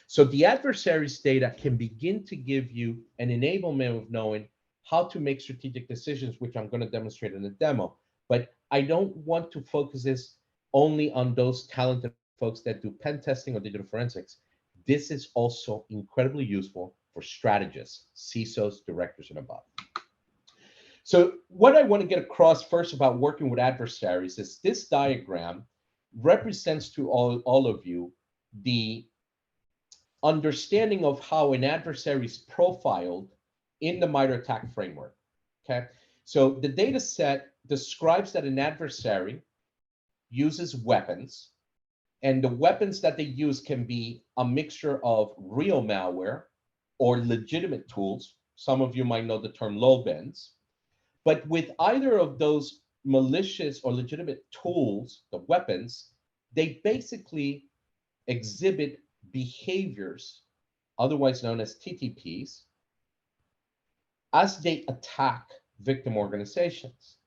So the adversaries data can begin to give you an enablement of knowing how to make strategic decisions, which I'm going to demonstrate in the demo. But I don't want to focus this only on those talented folks that do pen testing or digital forensics. This is also incredibly useful for strategists, CISOs, directors, and above. So what I want to get across first about working with adversaries is this diagram represents to all of you the understanding of how an adversary is profiled in the MITRE ATT&CK framework. Okay, so the data set describes that an adversary uses weapons, and the weapons that they use can be a mixture of real malware or legitimate tools. Some of you might know the term LoLBins. But with either of those malicious or legitimate tools, the weapons, they basically exhibit behaviors, otherwise known as TTPs, as they attack victim organizations.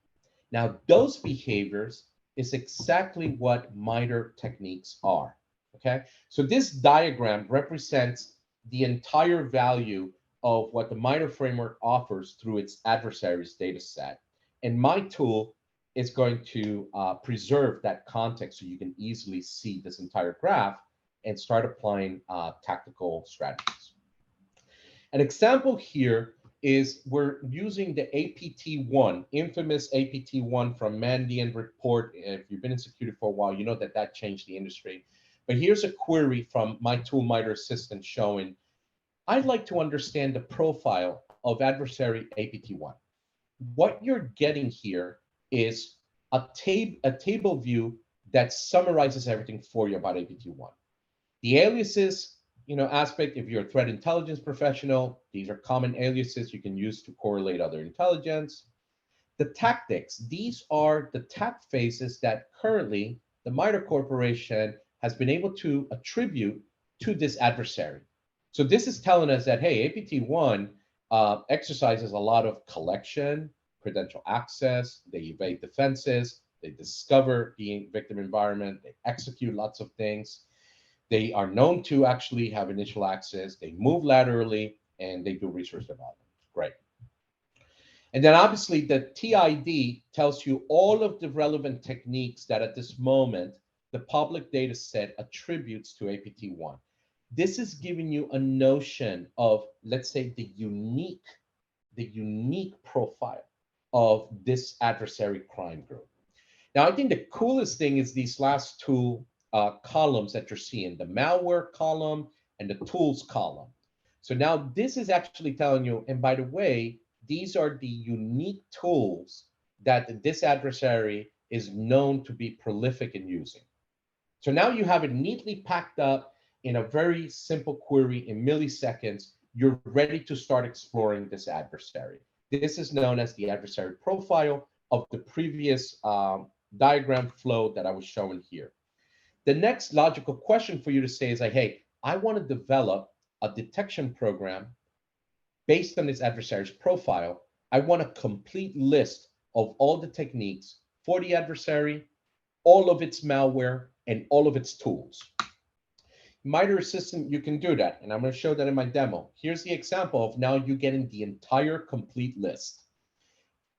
Now, those behaviors is exactly what MITRE techniques are, okay? So this diagram represents the entire value of what the MITRE framework offers through its adversaries data set. And my tool is going to preserve that context so you can easily see this entire graph and start applying tactical strategies. An example here is we're using the APT1, infamous APT1 from Mandiant report. If you've been in security for a while, you know that that changed the industry. But here's a query from my tool MITRE Assistant showing, I'd like to understand the profile of adversary APT1. What you're getting here is a table view that summarizes everything for you about APT1. The aliases, aspect, if you're a threat intelligence professional, these are common aliases you can use to correlate other intelligence. The tactics, these are the attack phases that currently the MITRE Corporation has been able to attribute to this adversary. So this is telling us that, hey, APT1 exercises a lot of collection, credential access, they evade defenses, they discover the victim environment, they execute lots of things. They are known to actually have initial access, they move laterally, and they do research development. Great. And then obviously the TID tells you all of the relevant techniques that at this moment, the public data set attributes to APT1. This is giving you a notion of, let's say, the unique profile of this adversary crime group. Now, I think the coolest thing is these last two columns that you're seeing, the malware column and the tools column. So now this is actually telling you, and by the way, these are the unique tools that this adversary is known to be prolific in using. So now you have it neatly packed up in a very simple query in milliseconds. You're ready to start exploring this adversary. This is known as the adversary profile of the previous diagram flow that I was showing here. The next logical question for you to say is like, hey, I want to develop a detection program based on this adversary's profile. I want a complete list of all the techniques for the adversary, all of its malware, and all of its tools. MITRE Assistant, you can do that, and I'm going to show that in my demo. Here's the example of now you getting the entire complete list.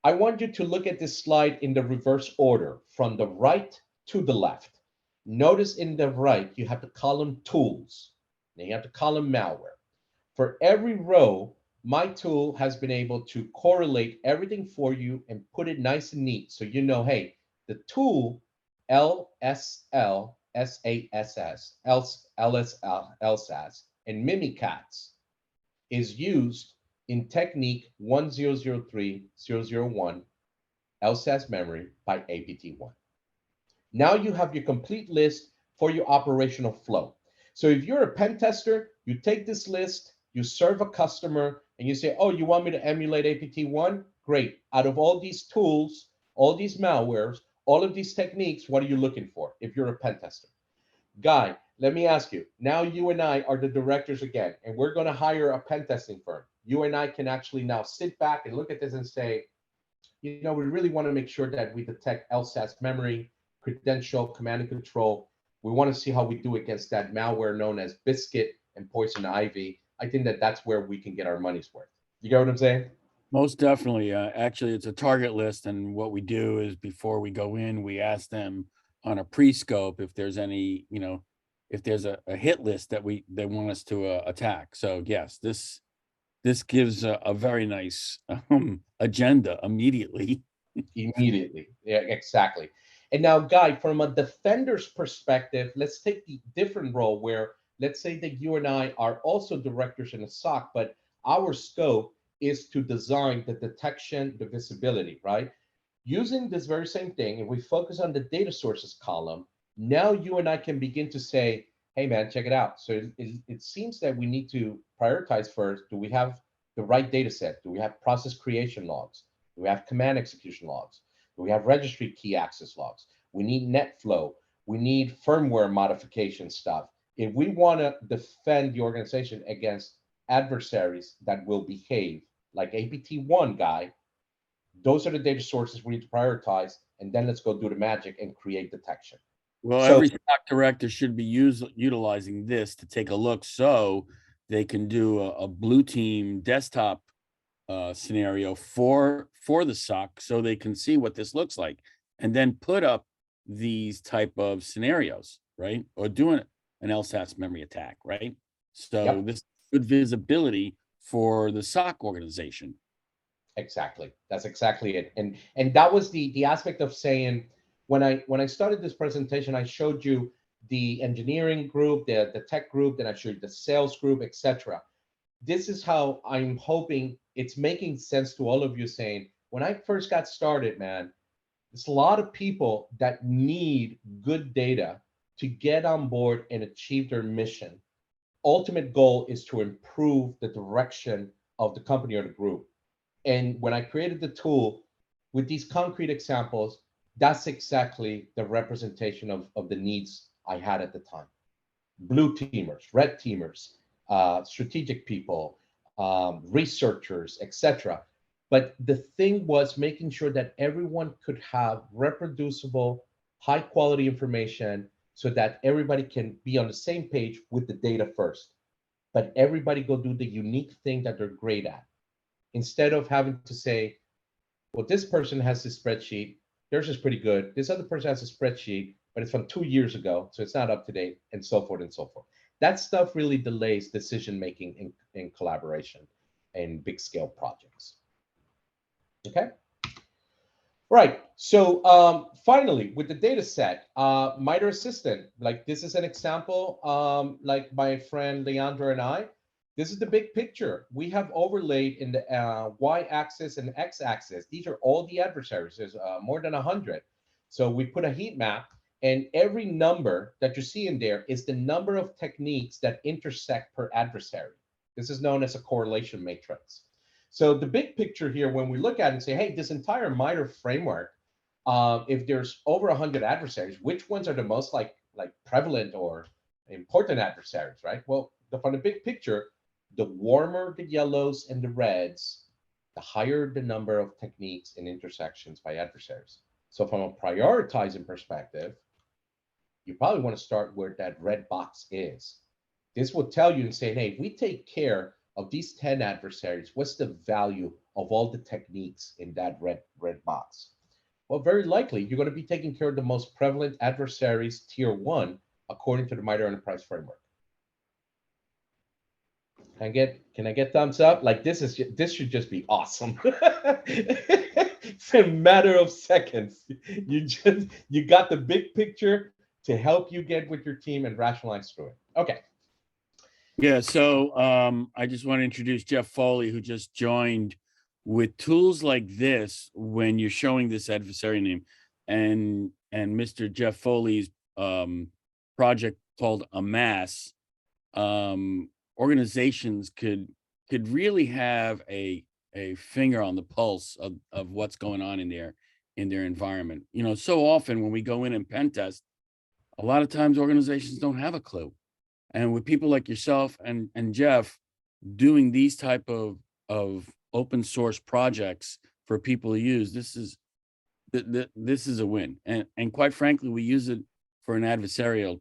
I want you to look at this slide in the reverse order, from the right to the left. Notice in the right, you have the column tools, then you have the column malware. For every row, my tool has been able to correlate everything for you and put it nice and neat. So you know, hey, the tool LSL, SASS, LSAS, and Mimikatz is used in technique 1003001, LSAS memory by APT1. Now you have your complete list for your operational flow. So if you're a pen tester, you take this list, you serve a customer, and you say, oh, you want me to emulate APT1? Great. Out of all these tools, all these malwares, all of these techniques, what are you looking for if you're a pen tester? Guy, let me ask you, now you and I are the directors again, and we're going to hire a pen testing firm. You and I can actually now sit back and look at this and say, we really want to make sure that we detect LSAS memory, credential, command and control. We want to see how we do against that malware known as Biscuit and Poison Ivy. I think that that's where we can get our money's worth. You get what I'm saying? Most definitely. Actually, it's a target list. And what we do is before we go in, we ask them on a pre-scope if there's any, if there's a hit list that they want us to attack. So yes, this this gives a very nice agenda immediately. Immediately. Yeah, exactly. And now, Guy, from a defender's perspective, let's take the different role where, let's say that you and I are also directors in a SOC, but our scope is to design the detection, the visibility, right? Using this very same thing, if we focus on the data sources column, now you and I can begin to say, hey, man, check it out. So it seems that we need to prioritize first. Do we have the right data set? Do we have process creation logs? Do we have command execution logs? Do we have registry key access logs? We need NetFlow. We need firmware modification stuff. If we want to defend the organization against adversaries that will behave like APT1, Guy, those are the data sources we need to prioritize, and then let's go do the magic and create detection. Well, So- every SOC director should be utilizing this to take a look so they can do a blue team desktop scenario for the SOC so they can see what this looks like and then put up these type of scenarios, right? Or doing an LSATS memory attack, right? So Yep. this is good visibility for the SOC organization. Exactly. That's exactly it. And that was the aspect of saying, when I started this presentation, I showed you the engineering group, the tech group, then I showed you the sales group, etc. This is how I'm hoping it's making sense to all of you, saying, when I first got started, man, there's a lot of people that need good data to get on board and achieve their mission. Ultimate goal is to improve the direction of the company or the group. And when I created the tool with these concrete examples, that's exactly the representation of the needs I had at the time. Blue teamers, red teamers, strategic people, researchers, etc. But the thing was making sure that everyone could have reproducible, high quality information so that everybody can be on the same page with the data first. But everybody go do the unique thing that they're great at. Instead of having to say, well, this person has this spreadsheet, theirs is pretty good. This other person has a spreadsheet, but it's from 2 years ago, so it's not up to date, and so forth and so forth. That stuff really delays decision making in collaboration and big scale projects. Okay. Right. So finally, with the data set, MITRE Assistant, like this is an example, like my friend Leandro and I, this is the big picture. We have overlaid in the y-axis and x-axis. These are all the adversaries. There's more than 100. So we put a heat map, and every number that you see in there is the number of techniques that intersect per adversary. This is known as a correlation matrix. So the big picture here, when we look at it and say, hey, this entire MITRE framework, if there's over 100 adversaries, which ones are the most like prevalent or important adversaries, right? Well, from the big picture, the warmer the yellows and the reds, the higher the number of techniques and intersections by adversaries. So from a prioritizing perspective, you probably want to start where that red box is. This will tell you and say, hey, if we take care of these 10 adversaries, what's the value of all the techniques in that red box? Well, very likely you're going to be taking care of the most prevalent adversaries, tier 1, according to the MITRE Enterprise Framework. Can I get thumbs up? Like this should just be awesome. It's a matter of seconds. You got the big picture to help you get with your team and rationalize through it. Okay. Yeah, so I just want to introduce Jeff Foley, who just joined. With tools like this, when you're showing this adversary name, and Mr. Jeff Foley's project called Amass, organizations could really have a finger on the pulse of what's going on in their environment. You know, so often when we go in and pen test, a lot of times organizations don't have a clue. And with people like yourself and Jeff doing these type of open source projects for people to use, this is a win. And quite frankly, we use it for an adversarial.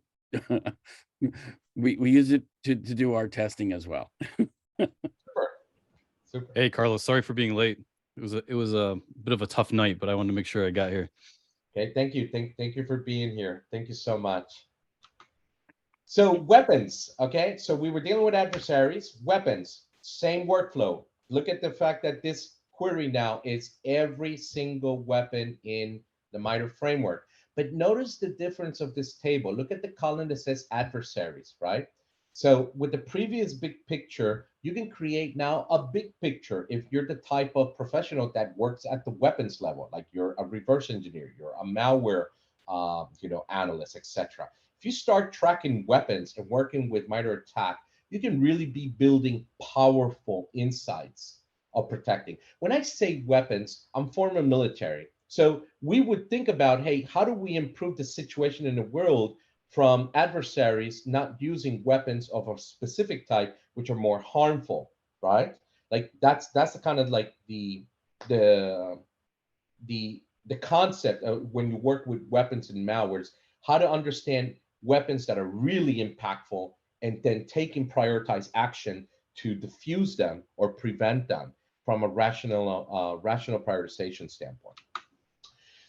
we use it to do our testing as well. Super. Hey, Carlos, sorry for being late. It was a bit of a tough night, but I wanted to make sure I got here. Okay, thank you. Thank you for being here. Thank you so much. So weapons, okay? So we were dealing with adversaries, weapons. Same workflow. Look at the fact that this query now is every single weapon in the MITRE framework. But notice the difference of this table. Look at the column that says adversaries, right? So with the previous big picture, you can create now a big picture if you're the type of professional that works at the weapons level, like you're a reverse engineer, you're a malware analyst, etc. If you start tracking weapons and working with MITRE ATT&CK, you can really be building powerful insights of protecting. When I say weapons, I'm former military. So we would think about, hey, how do we improve the situation in the world from adversaries not using weapons of a specific type, which are more harmful, right? Like that's the kind of like the concept of when you work with weapons and malwares, how to understand weapons that are really impactful and then taking prioritized action to diffuse them or prevent them from a rational prioritization standpoint.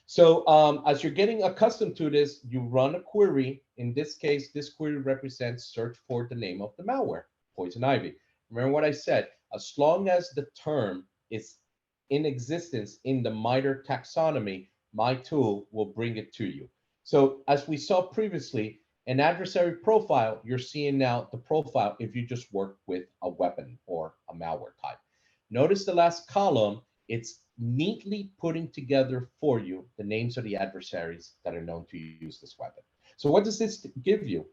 So as you're getting accustomed to this, you run a query. In this case, this query represents search for the name of the malware, poison ivy. Remember what I said, as long as the term is in existence in the MITRE taxonomy, my tool will bring it to you. So as we saw previously, an adversary profile, you're seeing now the profile if you just work with a weapon or a malware type. Notice the last column, it's neatly putting together for you the names of the adversaries that are known to use this weapon. So what does this give you?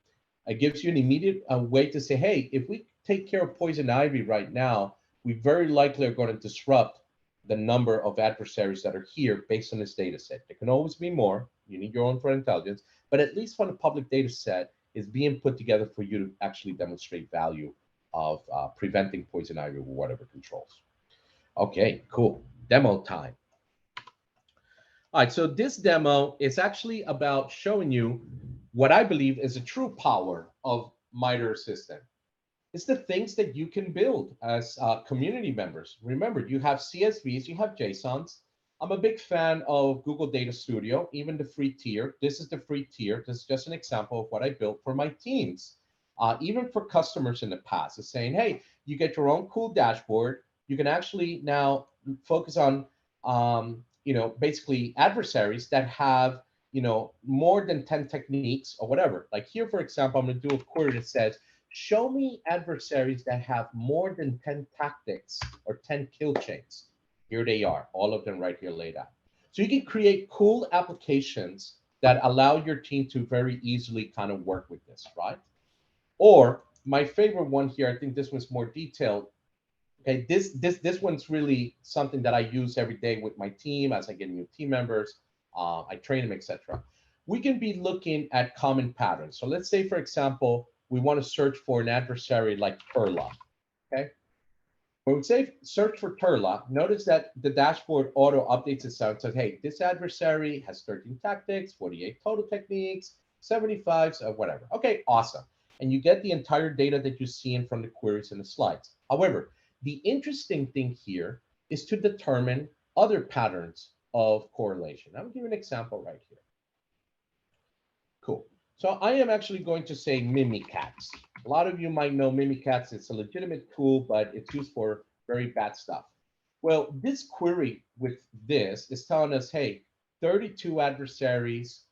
It gives you an immediate way to say, hey, if we take care of poison ivy right now, we very likely are going to disrupt the number of adversaries that are here based on this data set. There can always be more. You need your own threat intelligence, but at least from the public data set is being put together for you to actually demonstrate value of preventing poison ivy with whatever controls. Okay, cool. Demo time. All right, so this demo is actually about showing you what I believe is a true power of MITRE Assistant. It's the things that you can build as community members. Remember, you have CSVs, you have JSONs. I'm a big fan of Google Data Studio, even the free tier. This is the free tier. This is just an example of what I built for my teams. Even for customers in the past, it's saying, hey, you get your own cool dashboard. You can actually now focus on, basically adversaries that have, more than 10 techniques or whatever. Like here, for example, I'm going to do a query that says, show me adversaries that have more than 10 tactics or 10 kill chains. Here they are, all of them right here laid out. So you can create cool applications that allow your team to very easily kind of work with this, right? Or my favorite one here, I think this one's more detailed. Okay, this one's really something that I use every day with my team as I get new team members. I train them, etc. We can be looking at common patterns. So let's say, for example, we want to search for an adversary like Turla. Okay, when we say search for Turla, notice that the dashboard auto updates itself and says, hey, this adversary has 13 tactics, 48 total techniques, 75, whatever. Okay, awesome. And you get the entire data that you see in from the queries and the slides. However, the interesting thing here is to determine other patterns of correlation. I'm going to give you an example right here. Cool. So I am actually going to say Mimikatz. A lot of you might know Mimikatz. It's a legitimate tool, but it's used for very bad stuff. Well, this query with this is telling us, hey, 32 adversaries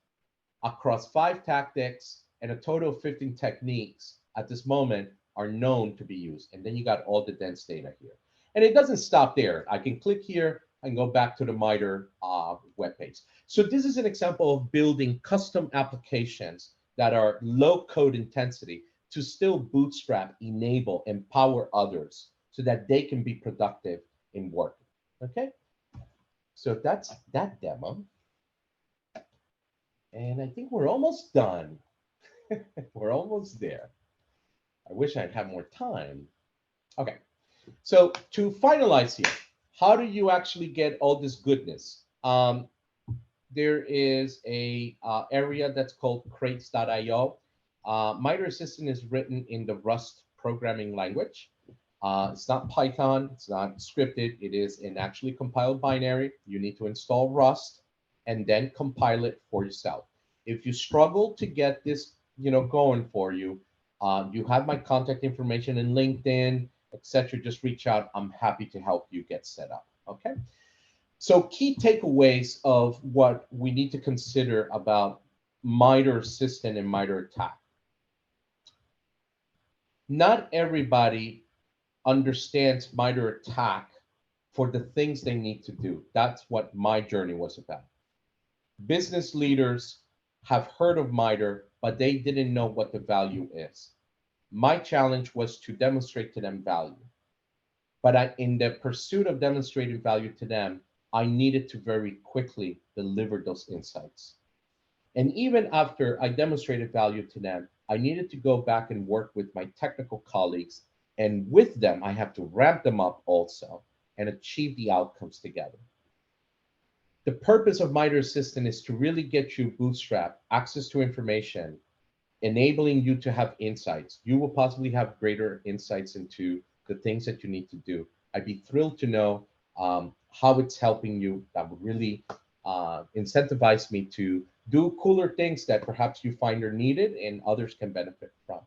across 5 tactics and a total of 15 techniques at this moment are known to be used. And then you got all the dense data here. And it doesn't stop there. I can click here and go back to the MITRE webpage. So this is an example of building custom applications that are low code intensity to still bootstrap, enable, empower others so that they can be productive in work. Okay, so that's that demo. And I think we're almost done. We're almost there. I wish I'd have more time. Okay, so to finalize here, how do you actually get all this goodness? There is a area that's called crates.io. MITRE Assistant is written in the Rust programming language. It's not Python, it's not scripted, it is an actually compiled binary. You need to install Rust and then compile it for yourself. If you struggle to get this going for you, you have my contact information in LinkedIn, etc., just reach out. I'm happy to help you get set up. Okay. So key takeaways of what we need to consider about MITRE Assistant and MITRE ATT&CK. Not everybody understands MITRE ATT&CK for the things they need to do. That's what my journey was about. Business leaders have heard of MITRE, but they didn't know what the value is. My challenge was to demonstrate to them value. But in the pursuit of demonstrating value to them, I needed to very quickly deliver those insights. And even after I demonstrated value to them, I needed to go back and work with my technical colleagues. And with them, I have to ramp them up also and achieve the outcomes together. The purpose of MITRE Assistant is to really get you bootstrap access to information, enabling you to have insights. You will possibly have greater insights into the things that you need to do. I'd be thrilled to know how it's helping you. That would really incentivize me to do cooler things that perhaps you find are needed and others can benefit from.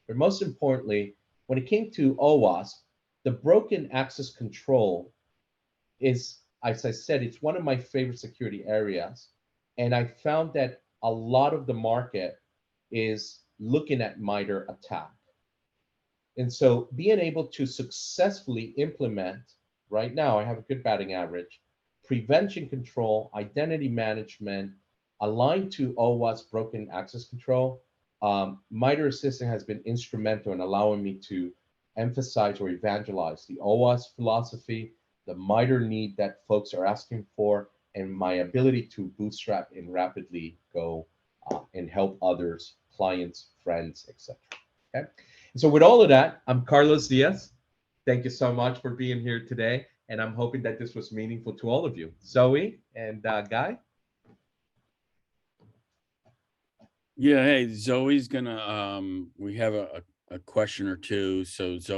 But most importantly, when it came to OWASP, the broken access control is, as I said, it's one of my favorite security areas. And I found that a lot of the market is looking at MITRE ATT&CK. And so being able to successfully implement, right now I have a good batting average, prevention control, identity management, aligned to OWASP broken access control, MITRE Assistant has been instrumental in allowing me to emphasize or evangelize the OWASP philosophy, the MITRE need that folks are asking for, and my ability to bootstrap and rapidly go and help others, clients, friends, etc. Okay. And so with all of that, I'm Carlos Diaz. Thank you so much for being here today. And I'm hoping that this was meaningful to all of you. Zoe and Guy. Yeah, hey, Zoe's gonna we have a question or two. So Zoe